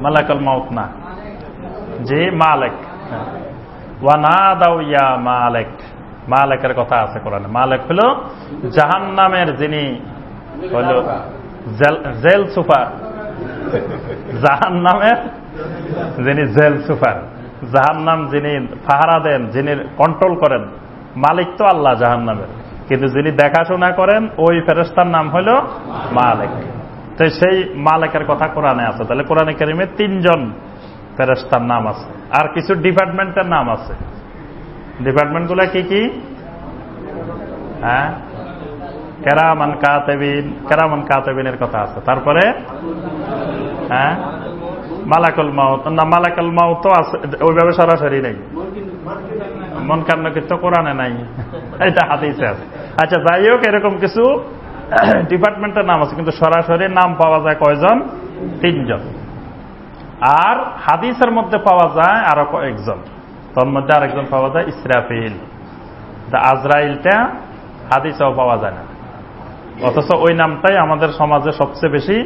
মালাকুল মাউত না, জি মালিক। ওয়া নাদাউ ইয়া মালিক, মালিকের কথা আছে কোরআনে। মালিক হলো জাহান্নামের যিনি হলো জেল সুপার, জাহান্নামের যিনি জেল সুপার, জাহান্নাম যিনি পাহারা দেন, যিনি কন্ট্রোল করেন, মালিক তো আল্লাহ জাহান্নামের, কিন্তু যিনি দেখাশোনা করেন ওই ফেরেশতার নাম হলো মালিক। তো সেই মালিকের কথা কোরআনে আছে। তাহলে কোরআনে কারিমে তিনজন ফেরেশতার নাম আছে, আর কিছু ডিপার্টমেন্টের নাম আছে। ডিপার্টমেন্টগুলো কি কি? হ্যাঁ, কেরামান কাতিবিন, কেরামান কাতিবিনের কথা আছে। তারপরে হ্যাঁ, মালাকুল মাউত, না মালাকুল মাউত তো আছে, ওইভাবে সরাসরি নেই। মুনকার নাকির তো কোরআনে নাই, এটা হাদিসে আছে। আচ্ছা, যাই হোক, এরকম কিছু ডিপার্টমেন্টের নাম আছে, কিন্তু সরাসরি নাম পাওয়া যায় কয়জন? তিনজন। আর হাদিসের মধ্যে পাওয়া যায় আরো কয়েকজন, তোর মধ্যে আরেকজন পাওয়া যায় ইসরাফিল। আজরাইলটা হাদিসেও পাওয়া যায় না, অথচ ওই নামটাই আমাদের সমাজে সবচেয়ে বেশি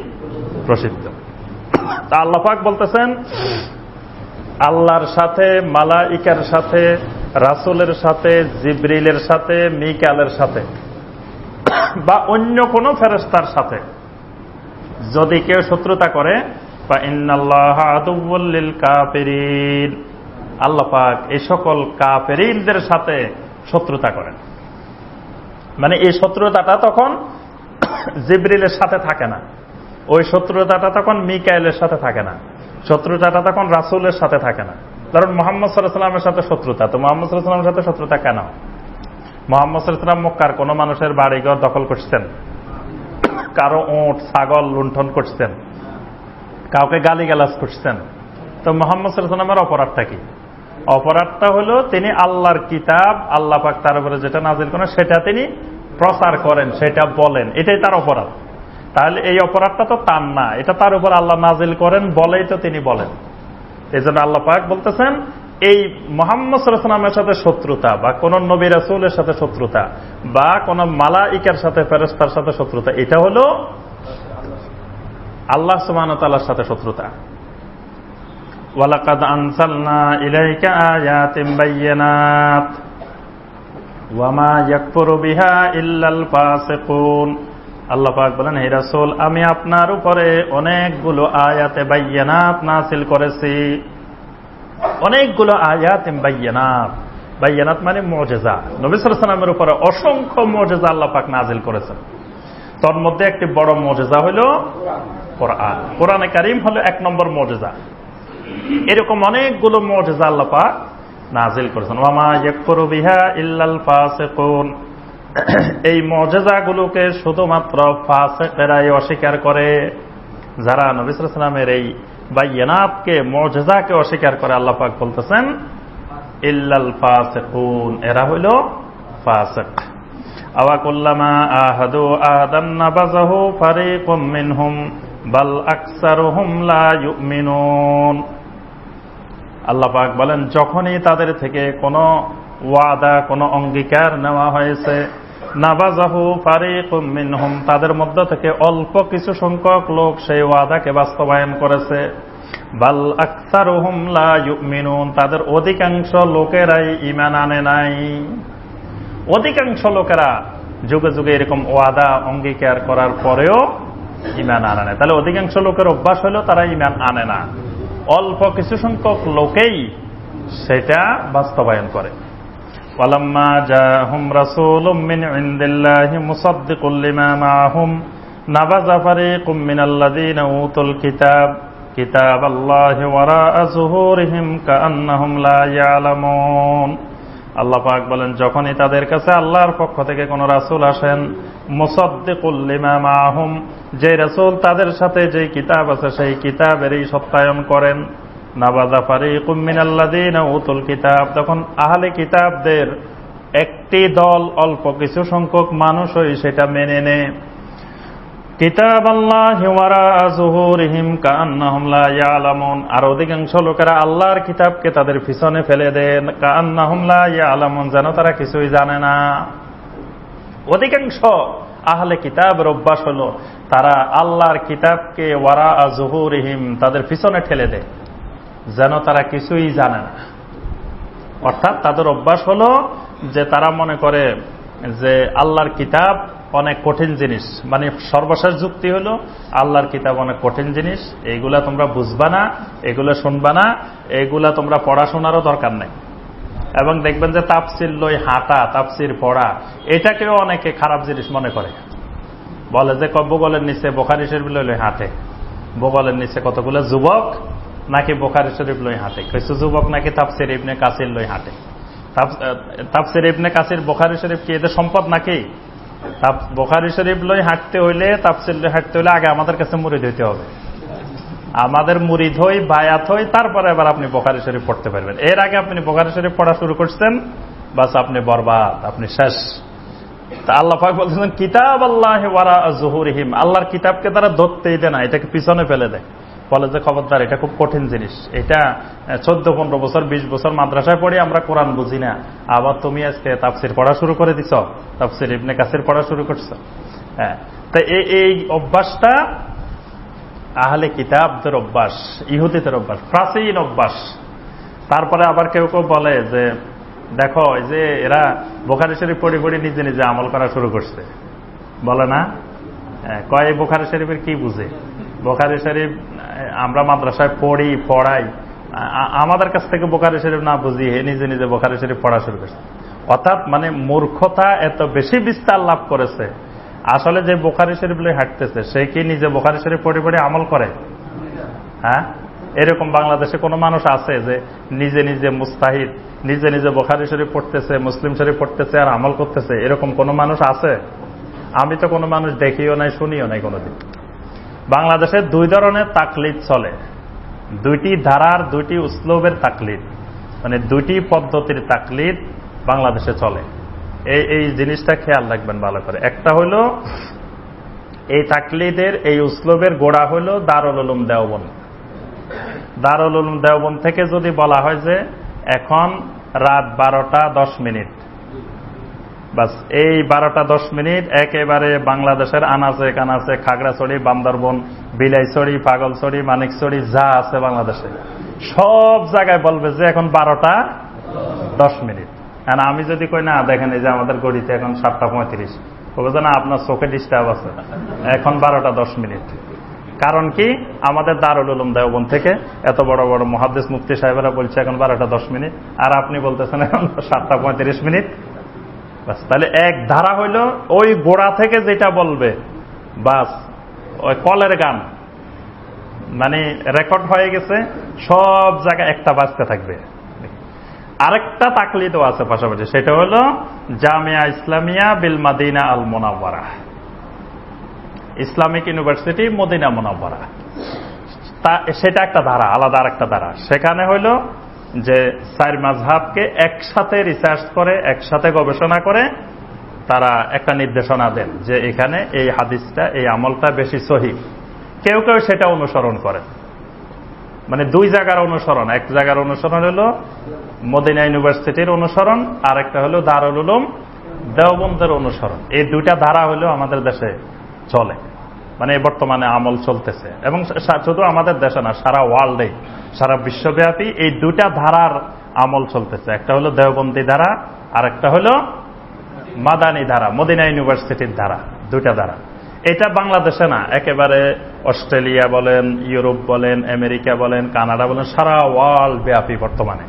প্রসিদ্ধ। তা আল্লাহ পাক বলতেছেন, আল্লাহর সাথে, মালাইকার সাথে, রাসূলের সাথে, জিবরিলের সাথে, মিকালের সাথে বা অন্য কোন ফেরেশতার সাথে যদি কেউ শত্রুতা করে, ফা ইন্নাল্লাহা আদুওয়াল লিল কাফিরিন, আল্লাহ পাক এই সকল কাফেরিনদের সাথে শত্রুতা করেন। মানে এই শত্রুতাটা তখন জিবরিলের সাথে থাকে না, ওই শত্রুতাটা তখন মিকাইলের সাথে থাকে না, শত্রুতাটা তখন রাসূলের সাথে থাকে না। কারণ মুহাম্মদ সাল্লাল্লাহু আলাইহি ওয়াসাল্লামের সাথে শত্রুতা, তো মুহাম্মদ সাল্লাল্লাহু আলাইহি ওয়াসাল্লামের সাথে শত্রুতা কেন? মুহাম্মদ সাল্লাল্লাহু আলাইহি ওয়াসাল্লাম মক্কার কোন মানুষের বাড়িঘর দখল করছেন, কারো উট ছাগল লুণ্ঠন করছেন, কাউকে গালিগালাজ করছেন। তো মুহাম্মদ সাল্লাল্লাহু আলাইহি ওয়াসাল্লামের অপরাধটা কি? অপরাধটা হলো তিনি আল্লাহর কিতাব, আল্লাহ পাক তার উপরে যেটা নাজিল করেন সেটা তিনি প্রচার করেন, সেটা বলেন, এটাই তার অপরাধ। তাহলে এই অপরাধটা তো তার না, এটা তার উপর আল্লাহ নাজিল করেন বলেই তো তিনি বলেন। এই জন্য আল্লাহ পাক বলতেছেন, এই মুহাম্মদ সাল্লাল্লাহু আলাইহি ওয়াসাল্লামের সাথে শত্রুতা বা কোন নবী রাসূলের সাথে শত্রুতা বা কোন মালাইকার সাথে, ফেরেশতার সাথে শত্রুতা, এটা হলো আল্লাহ সুবহানাহু ওয়া তাআলার সাথে শত্রুতা। ওয়ালাকাদ আনসালনা ইলাইকা আয়াতিন বাইয়িনাত ওয়া মা ইয়াকফুরু বিহা ইল্লাল ফাসিকুন। আল্লাহ পাক বলেন, হে রাসূল, আমি আপনার উপরে অনেকগুলো আয়াতে বাইয়িনাত নাযিল করেছি। অনেকগুলো আয়াতে বাইয়িনাত, বাইয়িনাত মানে মুজিজা। নবী সাল্লাল্লাহু আলাইহি ওয়াসাল্লামের উপরে অসংখ্য মুজিজা আল্লাহ পাক নাযিল করেছেন। তার মধ্যে একটি বড় মুজিজা হলো কোরআন। কোরআনে কারীম হলো এক নম্বর মুজিজা। এরকম অনেকগুলো মুজিজা আল্লাহ পাক নাযিল করেছেন। ওয়া মা ইয়াকফুরু বিহা ইল্লাল ফাসিকুন, এই মুজিজাগুলোকে শুধুমাত্র ফাসিকরাই অস্বীকার করে। যারা নবী সাল্লাল্লাহু আলাইহি ওয়াসাল্লামের এই বাইয়িনাতকে, মুজিজাকে অস্বীকার করে, আল্লাহ পাক বলতেছেন ইল্লাল ফাসিকুন, এরা হইল ফাসিক। আওয়া কুল্লামা আহাদু আহাদান নাবাযাহু ফারিকুম মিনহুম বাল আকসারুহুম লা ইউমিনুন। আল্লাহ পাক বলেন, যখনই তাদের থেকে কোনো ওয়াদা, কোনো অঙ্গীকার নেওয়া হয়েছে, নাবাযাহু ফারিকুম মিনহুম, তাদের মধ্য থেকে অল্প কিছু সংখ্যক লোক সেই ওয়াদাকে বাস্তবায়ন করেছে। বাল আকসারুহুম লা ইউমিনুন, তাদের অধিকাংশ লোকেরাই ঈমান আনে নাই। অধিকাংশ লোকেরা যুগে যুগে এরকম ওয়াদা অঙ্গীকার করার পরেও ঈমান আনে না। তাহলে অধিকাংশ লোকের অভ্যাস হলো তারা ঈমান আনে না, অল্প কিছু সংখ্যক লোকেই সেটা বাস্তবায়ন করে। ওয়ালাম্মা জাআহুম রাসূলুম মিন ইনদিল্লাহি মুসাদ্দিকুল লিমা মাআহুম নাবাযা ফারীকুম মিনাল্লাযীনা উতুল কিতাবাল্লাহি ওয়ারাআ যুহুরিহিম কাআন্নাহুম লা ইয়ালামুন। আল্লাহ পাক বলেন, যখনই তাদের কাছে আল্লাহর পক্ষ থেকে কোন রাসূল আসেন, মুসাদ্দিকুল লিমা মাআহুম, যে রাসূল তাদের সাথে যে কিতাব আছে সেই কিতাবেরই সত্যায়ন করেন, নাবাযা ফারীকুম মিনাল্লাযীনা উতুল কিতাব, তখন আহলে কিতাবদের একটি দল, অল্প কিছু সংখ্যক মানুষই সেটা মেনে নেয়। কিতাবাল্লাহি ওয়ারাআ যুহুরিহিম কাআন্নাহুম লা ইয়ালামুন, আর অধিকাংশ লোকেরা আল্লাহর কিতাবকে তাদের পিছনে ফেলে দেন, কাআন্নাহুম লা ইয়ালামুন, যেন তারা কিছুই জানে না। অধিকাংশ আহলে কিতাবের অভ্যাস হলো তারা আল্লাহর কিতাবকে ওয়ারাআ যুহুরিহিম, তাদের পিছনে ঠেলে দেয়, যেন তারা কিছুই জানে না। অর্থাৎ তাদের অভ্যাস হলো যে তারা মনে করে যে আল্লাহর কিতাব অনেক কঠিন জিনিস, মানে সর্বশেষ যুক্তি হলো আল্লাহর কিতাব অনেক কঠিন জিনিস, এইগুলা তোমরা বুঝবা না, এগুলা শুনবা না, এগুলা তোমরা পড়াশোনারও দরকার নেই। এবং দেখবেন যে তাফসির লই হাঁটা, তাফসির পড়া, এটাকেও অনেকে খারাপ জিনিস মনে করে, বলে যে বগলের নিচে বুখারী শরীফ লই হাঁটে, বগলের নিচে কতগুলো যুবক নাকি বুখারী শরীফ লই হাঁটে, কিছু যুবক নাকি তাফসির ইবনে কাসির লই হাঁটে। তাফসির ইবনে কাসির বুখারী শরীফ কি এদের সম্পদ নাকি? বুখারী শরীফ লই হাঁটতে হইলে, তাফসির লই হাঁটতে হইলে আগে আমাদের কাছে মুরিদ হইতে হবে। আমাদের মুরিদ হই, বায়াত হই, তারপরে আবার আপনি বুখারী শরীফ পড়তে পারবেন। এর আগে আপনি বুখারী শরীফ পড়া শুরু করছেন, বাস আপনি বরবাদ, আপনি শেষ। তা আল্লাহ পাক বলছেন কিতাবাল্লাহি ওয়ারাআ যুহুরিহিম, আল্লাহর কিতাবকে তারা ধরতেই দেয় না, এটাকে পিছনে ফেলে দেয়, বলে যে খবরদার এটা খুব কঠিন জিনিস, এটা 14-15 বছর 20 বছর মাদ্রাসায় পড়ি আমরা কোরআন বুঝি না, আবার তুমি আজকে তাফসির পড়া শুরু করে দিছ, তাফসির ইবনে কাসির পড়া শুরু করছো। হ্যাঁ, তো এই অভ্যাসটা আহলে কিতাবদের অভ্যাস, ইহুদিদের অভ্যাস, প্রাচীন অভ্যাস। তারপরে আবার কেউ কেউ বলে যে দেখো এই যে এরা বুখারী শরীফ পড়ে পড়ে নিজে নিজে আমল করা শুরু করছে, বলে না? কয় বুখারী শরীফের কি বুঝে? বুখারী শরীফ আমরা মাদ্রাসায় পড়ি, পড়াই, আমাদের কাছ থেকে বুখারী শরীফ না বুঝিয়ে নিজে নিজে বুখারী শরীফ পড়া শুরু করছে। অর্থাৎ মানে মূর্খতা এত বেশি বিস্তার লাভ করেছে, আসলে যে বুখারী শরীফ লই হাঁটতেছে সে কি নিজে বুখারী শরীফ পড়ে পড়ে আমল করে? হ্যাঁ, এরকম বাংলাদেশে কোনো মানুষ আছে যে নিজে নিজে মুস্তাহিদ, নিজে নিজে বুখারী শরীফ পড়তেছে, মুসলিম শরীফ পড়তেছে আর আমল করতেছে? এরকম কোনো মানুষ আছে? আমি তো কোনো মানুষ দেখিও নাই, শুনিও নাই কোনোদিন। বাংলাদেশে দুই ধরনের তাকলিদ চলে, দুইটি ধারার, দুইটি উসলুবের তাকলিদ, মানে দুইটি পদ্ধতির তাকলিদ বাংলাদেশে চলে। এই জিনিসটা খেয়াল রাখবেন ভালো করে। একটা হলো এই তাকলিদের, এই উসলুবের গোড়া হলো দারুল উলুম দেওবন্দ। দারুল উলুম দেওবন্দ থেকে যদি বলা হয় যে এখন রাত 12টা 10 মিনিট, বাস এই 12টা 10 মিনিট একেবারে বাংলাদেশের আনাচে কানাচে, খাগড়াছড়ি, বান্দরবন, বিলাইছড়ি, পাগলছড়ি, মানিকছড়ি যা আছে বাংলাদেশে সব জায়গায় বলবে যে এখন 12টা 10 মিনিট। আর আমি যদি কই না দেখেন এই যে আমাদের গড়িতে এখন 7টা 35, বলবে যে না আপনার চোখে ডিস্টার্ব আছে, এখন 12টা 10 মিনিট। কারণ কি? আমাদের দারুল উলুম দেওবন্দ থেকে এত বড় বড় মুহাদ্দিস মুফতি সাহেবেরা বলছে এখন 12টা 10 মিনিট, আর আপনি বলতেছেন এখন 7টা 35 মিনিট। বাস, তাহলে এক ধারা হইল ওই গোড়া থেকে যেটা বলবে, বাস ওই কলের গান, মানে রেকর্ড হয়ে গেছে, সব জায়গায় একটা বাজতে থাকবে। আরেকটা তাকলিদও আছে পাশাপাশি, সেটা হলো Jamia Islamia bil Madina al Munawwara, Islamic university Medina Munawwara, সেটা একটা ধারা, আলাদা আরেকটা ধারা। সেখানে হইল যে 4 মাযহাবকে একসাথে রিসার্চ করে, একসাথে গবেষণা করে তারা একটা নির্দেশনা দেন যে এখানে এই হাদিসটা, এই আমলটা বেশি সহিহ। কেউ কেউ সেটা অনুসরণ করে, মানে দুই জায়গার অনুসরণ। এক জায়গার অনুসরণ হলো মদিনা ইউনিভার্সিটির অনুসরণ, আর একটা হলো দারুল উলুম দেওবন্দের অনুসরণ। এই দুইটা ধারা হলো আমাদের দেশে চলে, মানে বর্তমানে আমল চলতেছে। এবং শুধু আমাদের দেশে না, সারা ওয়ার্ল্ডে, সারা বিশ্বব্যাপী এই দুইটা ধারার আমল চলতেছে। একটা হলো দেওবন্দি ধারা, আর একটা হলো মাদানী ধারা, মদিনা ইউনিভার্সিটির ধারা। দুইটা ধারা। এটা বাংলাদেশে না, একেবারে অস্ট্রেলিয়া বলেন, ইউরোপ বলেন, আমেরিকা বলেন, কানাডা বলেন, সারা ওয়ার্ল্ড ব্যাপী বর্তমানে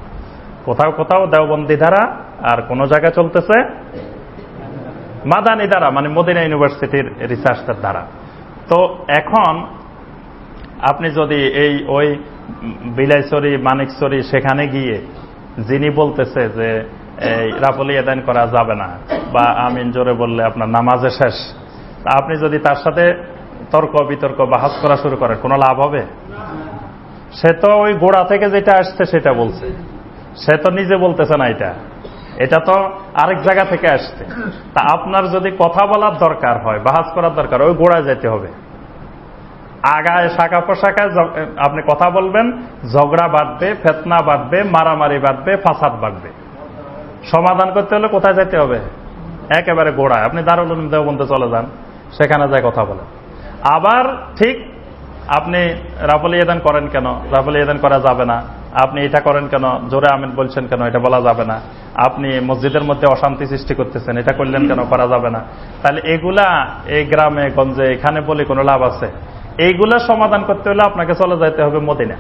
কোথাও কোথাও দেওবন্দি ধারা, আর কোন জায়গায় চলতেছে মাদানী ধারা, মানে মদিনা ইউনিভার্সিটির রিসার্চের ধারা। তো এখন আপনি যদি ওই বিলাইছড়ি, মানিকছড়ি সেখানে গিয়ে যিনি বলতেছে যে রাফলি আদান করা যাবে না বা আমিন জোরে বললে আপনার নামাজে শেষ, আপনি যদি তার সাথে তর্ক বিতর্ক বাহাস করা শুরু করেন, কোনো লাভ হবে? সে তো ওই গোড়া থেকে যেটা আসছে সেটা বলছে, সে তো নিজে বলতেছে না, এটা তো আরেক জায়গা থেকে আসছে। তা আপনার যদি কথা বলার দরকার হয়, বাহাস করার দরকার, ওই গোড়ায় যেতে হবে। আগায় শাখা প্রশাখায় আপনি কথা বলবেন, ঝগড়া বাড়বে, ফেতনা বাড়বে, মারামারি বাড়বে, ফাসাদ বাড়বে। সমাধান করতে হলে কোথায় যেতে হবে? একেবারে গোড়ায়। আপনি দারুল উলুম দেওবন্দে চলে যান, সেখানে যায় কথা বলেন। আবার ঠিক আপনি রাফলি আদান করেন কেন? রাফলি আদান করা যাবে না। আপনি এটা করেন কেন? জোরে আমিন বলছেন কেন? এটা বলা যাবে না। আপনি মসজিদের মধ্যে অশান্তি সৃষ্টি করতেছেন, এটা করলেন কেন? করা যাবে না। তাহলে এগুলা এই গ্রামে গঞ্জে এখানে বলে কোনো লাভ আছে? এইগুলা সমাধান করতে হলে আপনাকে চলে যাইতে হবে মদিনা।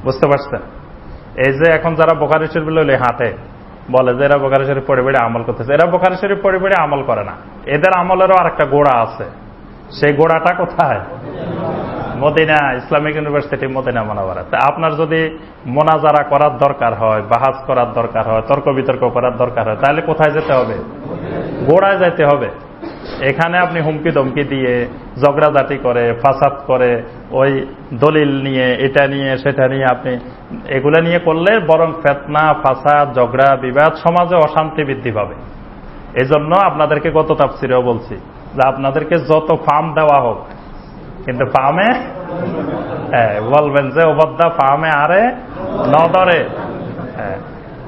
বুঝতে পারছেন? এই যে এখন যারা বুখারী শরীফ লইলে হাঁটে, বলে যে এরা বুখারী শরীফ পড়ে পড়ে আমল করতেছে, এরা বুখারী শরীফ পড়ে পড়ে আমল করে না। এদের আমলেরও আরেকটা গোড়া আছে। সেই গোড়াটা কোথায়? Medina Islamic university, Medina Munawwara. তা আপনার যদি মোনাজারা করার দরকার হয়, বাহাস করার দরকার হয়, তর্ক বিতর্ক করার দরকার হয়, তাহলে কোথায় যেতে হবে? গোড়ায় যেতে হবে। এখানে আপনি হুমকি ধমকি দিয়ে ঝগড়াঝাটি করে, ফাসাদ করে, ওই দলিল নিয়ে, এটা নিয়ে, সেটা নিয়ে, আপনি এগুলা নিয়ে করলে বরং ফেতনা, ফাসাদ, ঝগড়া, বিবাদ, সমাজে অশান্তি বৃদ্ধি পাবে। এই জন্য আপনাদেরকে গত তাফসিরেও বলছি যে আপনাদেরকে যত ফার্ম দেওয়া হোক, কিন্তু ফার্মে বলবেন যে ওবদ্দা ফার্মে আরে নদরে।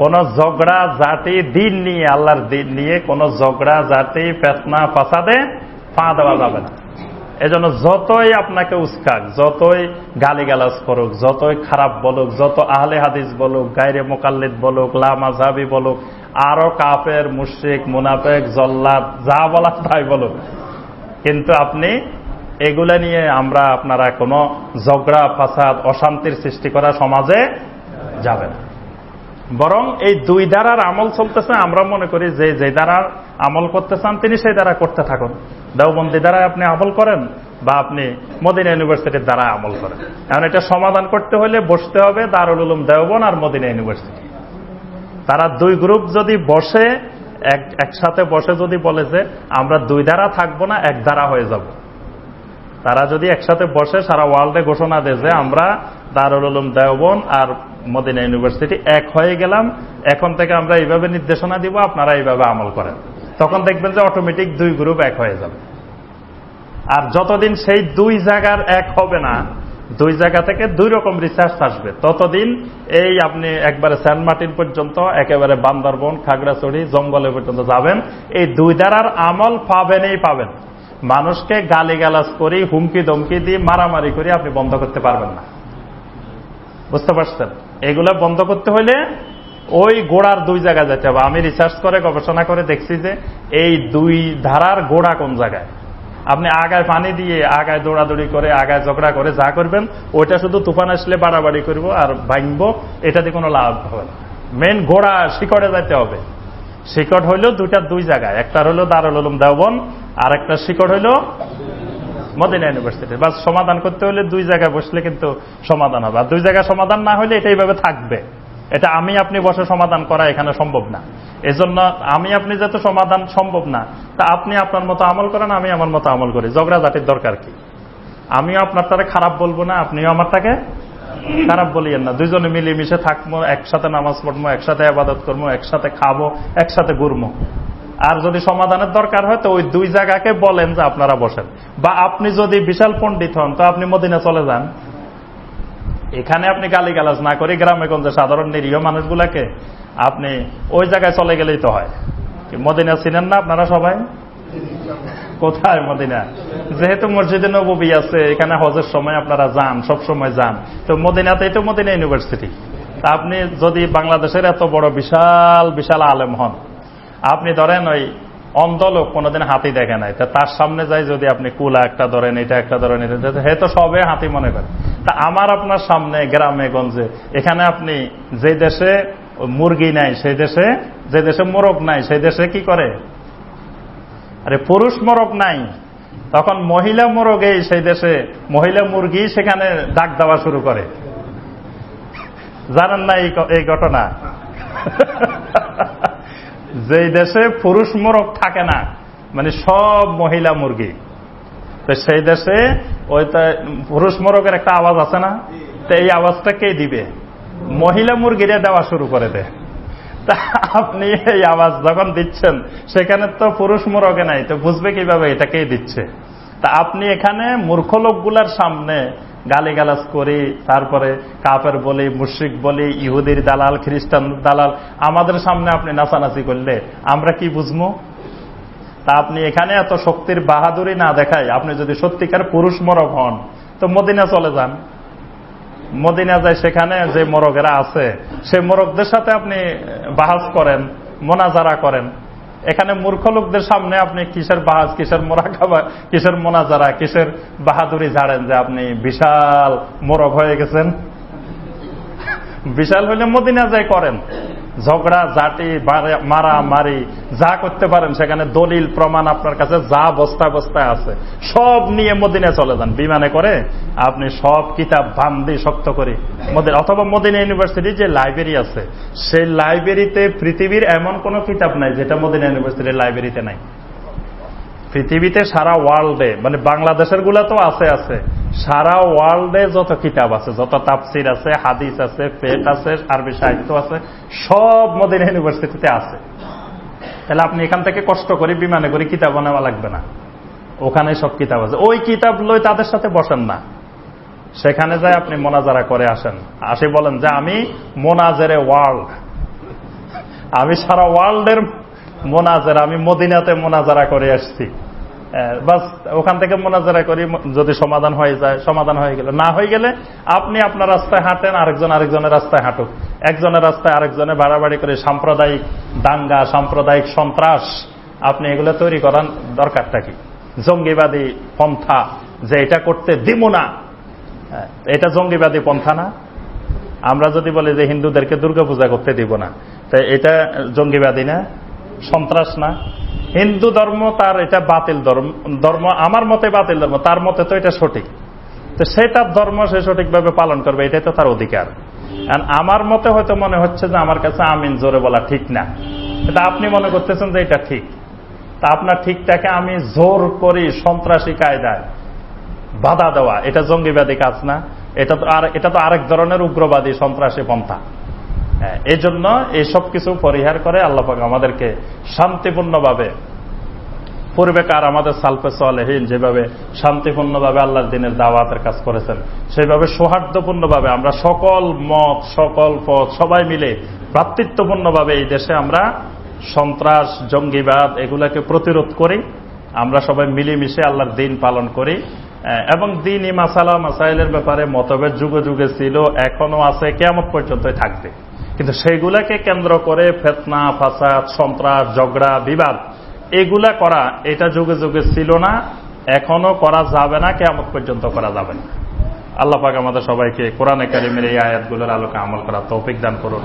কোন ঝগড়া জাতি দিন নিয়ে, আল্লাহর দিন নিয়ে কোন ঝগড়া জাতি, ফেতনা, ফাসাদে পা দেওয়া যাবে না। এজন্য যতই আপনাকে উস্কাক, যতই গালিগালাজ করুক, যতই খারাপ বলুক, যত আহলে হাদিস বলুক, গায়রে মুকাল্লিদ বলুক, লা মাযহাবি বলুক, আরো কাফের, মুশরিক, মুনাফিক, জল্লাদ, যা বলার তাই বলুক, কিন্তু আপনি এগুলা নিয়ে আপনারা কোনো ঝগড়া, ফাসাদ, অশান্তির সৃষ্টি করা সমাজে যাবে না। বরং এই দুই ধারার আমল চলতেছে। আমরা মনে করি যে ধারার আমল করতে চান তিনি সেই দ্বারা করতে থাকুন। দেওবন্দি দ্বারায় আপনি আমল করেন বা আপনি মদিনা ইউনিভার্সিটির দ্বারা আমল করেন। এখন এটা সমাধান করতে হলে বসতে হবে দারুল উলুম দেওবন্দ আর মদিনা ইউনিভার্সিটি। তারা দুই গ্রুপ যদি বসে, একসাথে বসে যদি বলে যে আমরা দুই ধারা থাকবো না, এক ধারা হয়ে যাব, তারা যদি একসাথে বসে সারা ওয়ার্ল্ডে ঘোষণা দেয় যে আমরা দারুল উলুম দেওবন্দ আর মদিনা ইউনিভার্সিটি এক হয়ে গেলাম, এখন থেকে আমরা এইভাবে নির্দেশনা দিব, আপনারা এইভাবে আমল করেন, তখন দেখবেন যে অটোমেটিক দুই গ্রুপ এক হয়ে যাবে। আর যতদিন সেই দুই জায়গার এক হবে না, দুই জায়গা থেকে দুই রকম রিসার্চ আসবে, ততদিন এই আপনি একবারে সেন্ট মার্টিন পর্যন্ত, একেবারে বান্দরবন, খাগড়াছড়ি, জঙ্গলে পর্যন্ত যাবেন, এই দুই ধারার আমল পাবেনই পাবেন। মানুষকে গালিগালাজ করি, হুমকি ধমকি দিয়ে, মারামারি করি আপনি বন্ধ করতে পারবেন না। বুঝতে পারছেন? এগুলো বন্ধ করতে হলে ওই গোড়ার দুই জায়গায় যেতে হবে। আমি রিসার্চ করে গবেষণা করে দেখছি যে এই দুই ধারার গোড়া কোন জায়গায়। আপনি আগায় পানি দিয়ে, আগায় দৌড়াদৌড়ি করে, আগায় ঝগড়া করে যা করবেন, ওইটা শুধু তুফান আসলে বাড়াবাড়ি করবো আর ভাঙবো, এটাতে কোনো লাভ হবে না। মেন গোড়া শিকড়ে যেতে হবে। শিকড় হইল দুই জায়গায়, একটা হইল দারুল উলুম দেওবন্দ, আর একটা শিকড় হইল মদিনা ইউনিভার্সিটি। বাস সমাধান করতে হলে দুই জায়গায় বসলে কিন্তু সমাধান হবে। আর দুই জায়গায় সমাধান না হলে এটা এইভাবে থাকবে। এটা আমি আপনি বসে সমাধান করা এখানে সম্ভব না। এজন্য আমি আপনি যেহেতু সমাধান সম্ভব না, তা আপনি আপনার মতো আমল করেন, আমি আমার মতো আমল করি। ঝগড়াঝাটির দরকার কি? আমিও আপনারটাকে খারাপ বলবো না, আপনিও আমারটাকে খারাপ বলিয়েন না। দুইজনে মিলেমিশে থাকবো, একসাথে নামাজ পড়বো, একসাথে ইবাদত করবো, একসাথে খাবো, একসাথে ঘুরবো। আর যদি সমাধানের দরকার হয় তো ওই দুই জায়গাকে বলেন যে আপনারা বসেন। বা আপনি যদি বিশাল পণ্ডিত হন তো আপনি মদিনা চলে যান, এখানে আপনি গালিগালাজ না করে গ্রামে গঞ্জে সাধারণ নিরীহ মানুষগুলাকে আপনি ওই জায়গায় চলে গেলেই তো হয়। মদিনা চিনেন না আপনারা সবাই? কোথায় মদিনা? যেহেতু মসজিদে নববী আছে, এখানে হজের সময় আপনারা যান, সব সময় যান, তো মদিনাতেই তো মদিনা ইউনিভার্সিটি। তা আপনি যদি বাংলাদেশের এত বড় বিশাল বিশাল আলেম হন, আপনি ধরেন ওই অন্ধ লোক কোনোদিন হাতি দেখে নাই, তা তার সামনে যাই যদি আপনি কুলা একটা ধরেন, এটা একটা ধরেন, এটা হে তো সবে হাতি মনে করেন। তা আমার আপনার সামনে গ্রামে গঞ্জে, এখানে আপনি যে দেশে মুরগি নাই সেই দেশে, যে দেশে মোরগ নাই সেই দেশে কি করে? আরে পুরুষ মোরগ নাই, তখন মহিলা মোরগে সেই দেশে মহিলা মুরগি সেখানে ডাক দেওয়া শুরু করে। জানেন না এই ঘটনা? যেই দেশে পুরুষ মোরগ থাকে না, মানে সব মহিলা মুরগি, তো সেই দেশে ওই পুরুষ মোরগের একটা আওয়াজ আছে না, তো এই আওয়াজটা কে দিবে? মহিলা মুরগিরা দেওয়া শুরু করে দেয়। তা আপনি এই আওয়াজ যখন দিচ্ছেন সেখানে তো পুরুষ মোরগে নাই, তো বুঝবে কিভাবে এটা কে দিচ্ছে? তা আপনি এখানে মূর্খ লোকগুলার সামনে গালিগালাজ করি, তারপরে কাফের বলি, মুশরিক বলি, ইহুদির দালাল, খ্রিস্টান দালাল, আমাদের সামনে আপনি নাচানাচি করলে আমরা কি বুঝবো? তা আপনি এখানে এত শক্তির বাহাদুরি না দেখায় আপনি যদি সত্যিকার পুরুষ মোরগ হন, তো মদিনা চলে যান। মদিনা যায়, সেখানে যে মোরগেরা আছে সেই মোরগদের সাথে আপনি বাহাজ করেন, মোনাজারা করেন। এখানে মূর্খ লোকদের সামনে আপনি কিসের বাহাজ, কিসের মোরাকাবা, কিসের মোনাজারা, কিসের বাহাদুরি ঝাড়েন যে আপনি বিশাল মোরগ হয়ে গেছেন? বিশাল হইলে মদিনা যায় করেন, ঝগড়া ঝাঁটি মারামারি যা করতে পারেন, সেখানে দলিল প্রমাণ আপনার কাছে যা বস্তায় বস্তায় আছে সব নিয়ে মদিনায় চলে যান। বিমানে করে আপনি সব কিতাব বান্ধি শক্ত করে মদিনা, অথবা মদিনা ইউনিভার্সিটির যে লাইব্রেরি আছে সেই লাইব্রেরিতে পৃথিবীর এমন কোন কিতাব নাই যেটা মদিনা ইউনিভার্সিটির লাইব্রেরিতে নাই। পৃথিবীতে সারা ওয়ার্ল্ডে, মানে বাংলাদেশের গুলা তো আছে আছে, সারা ওয়ার্ল্ডে যত কিতাব আছে, যত তাফসির আছে, হাদিস আছে, ফিকহ আছে, আরবি সাহিত্য আছে, সব মদিনা ইউনিভার্সিটিতে আছে। তাহলে আপনি এখান থেকে কষ্ট করে বিমানে করে কিতাব নেওয়া লাগবে না, ওখানে সব কিতাব আছে। ওই কিতাব লই তাদের সাথে বসেন না, সেখানে যায় আপনি মোনাজারা করে আসেন, আসে বলেন যে আমি মোনাজেরে ওয়ার্ল্ড, আমি সারা ওয়ার্ল্ডের মোনাজারা, আমি মদিনাতে মোনাজারা করে আসছি। বাস ওখান থেকে মোনাজারা করি, যদি সমাধান হয়ে যায় সমাধান হয়ে গেল, না হয়ে গেলে আপনি আপনার রাস্তায় হাঁটেন, আরেকজন আরেকজনের রাস্তায় হাঁটুক। একজনের রাস্তায় আরেকজনে বাড়াবাড়ি করে সাম্প্রদায়িক দাঙ্গা, সাম্প্রদায়িক সন্ত্রাস আপনি এগুলো তৈরি করার দরকারটা কি? জঙ্গিবাদী পন্থা যে এটা করতে দিব না, এটা জঙ্গিবাদী পন্থা না? আমরা যদি বলি যে হিন্দুদেরকে দুর্গাপূজা করতে দিব না, তাই এটা জঙ্গিবাদী না, সন্ত্রাস না? হিন্দু ধর্ম তার এটা বাতিল ধর্ম, আমার মতে বাতিল ধর্ম, তার মতে তো এটা সঠিক, তো সেটার ধর্ম সে সঠিকভাবে পালন করবে, এটাই তো তার অধিকার। আমার মতে হয়তো মনে হচ্ছে যে আমার কাছে আমিন জোরে বলা ঠিক না, কিন্তু আপনি মনে করতেছেন যে এটা ঠিক। তা আপনার ঠিকটাকে আমি জোর করি সন্ত্রাসী কায়দায় বাধা দেওয়া, এটা জঙ্গিবাদী কাজ না? এটা তো আরেক ধরনের উগ্রবাদী সন্ত্রাসী পন্থা। এই জন্য এই সব কিছু পরিহার করে আল্লাহ পাক আমাদেরকে শান্তিপূর্ণভাবে, পূর্বেকার আমাদের সালফে সালেহীন যেভাবে শান্তিপূর্ণভাবে আল্লাহর দ্বীনের দাওয়াতের কাজ করেছেন, সেইভাবে সৌহার্দ্যপূর্ণভাবে আমরা সকল মত, সকল পথ সবাই মিলে ভ্রাতৃত্বপূর্ণভাবে এই দেশে আমরা সন্ত্রাস, জঙ্গিবাদ এগুলাকে প্রতিরোধ করি, আমরা সবাই মিলেমিশে আল্লাহর দ্বীন পালন করি। এবং দ্বীনি মাসালা মাসাইলের ব্যাপারে মতভেদ যুগে যুগে ছিল, এখনো আছে, কিয়ামত পর্যন্তই থাকবে, কিন্তু সেইগুলাকে কেন্দ্র করে ফিতনা, ফাসাদ, সন্ত্রাস, ঝগড়া, বিবাদ এগুলা করা, এটা যুগে যুগে ছিল না, এখনো করা যাবে না, কিয়ামত পর্যন্ত করা যাবে না। আল্লাহ পাক আমাদের সবাইকে কোরআনে কারিমের এই আয়াতগুলোর আলোকে আমল করার তৌফিক দান করুন।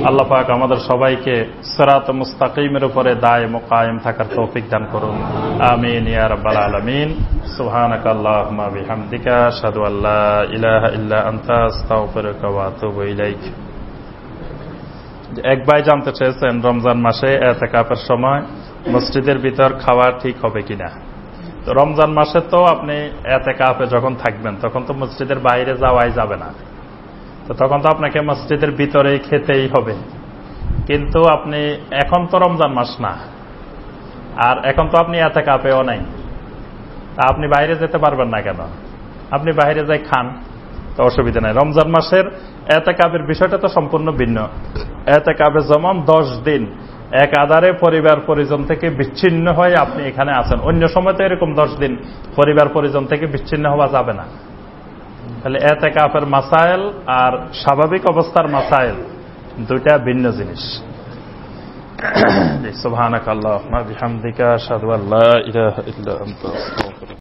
আল্লাহ পাক আমাদের সবাইকে সিরাত মুস্তাকিমের উপরে দায়েম ও কায়েম থাকার তৌফিক দান করুন। আমিন ইয়া রাব্বাল আলামিন। সুবহানাকা আল্লাহুম্মা বিহামদিকা আশহাদু আল্লা ইলাহা ইল্লা আনতা আস্তাগফিরুকা ওয়া আতুবু ইলাইক। এক ভাই জানতে চেয়েছেন, রমজান মাসে ইতিকাফের সময় মসজিদের ভিতর খাওয়া ঠিক হবে কিনা? তো রমজান মাসে তো আপনি ইতিকাফে যখন থাকবেন তখন তো মসজিদের বাইরে যাওয়াই যাবে না, তো তখন তো আপনাকে মসজিদের ভিতরেই খেতেই হবে। কিন্তু আপনি এখন তো রমজান মাস না, আর এখন তো আপনি ইতিকাফেও নাই, তা আপনি বাইরে যেতে পারবেন না কেন? আপনি বাইরে যাই খান, তো অসুবিধা নাই। রমজান মাসের এতেকাবের বিষয়টা তো সম্পূর্ণ ভিন্ন। এতেকাবে যেমন 10 দিন এক আধারে পরিবার পরিজন থেকে বিচ্ছিন্ন হয়ে আপনি এখানে আছেন, অন্য সময় তো এরকম 10 দিন পরিবার পরিজন থেকে বিচ্ছিন্ন হওয়া যাবে না। তাহলে এতেকাফের মাসাইল আর স্বাভাবিক অবস্থার মাসাইল দুইটা ভিন্ন জিনিস। সুবহানাকাল্লাহুম্মা বিহামদিকা আশহাদু আল্লা ইলাহা ইল্লা আনতা আস্তাগফিরুকা।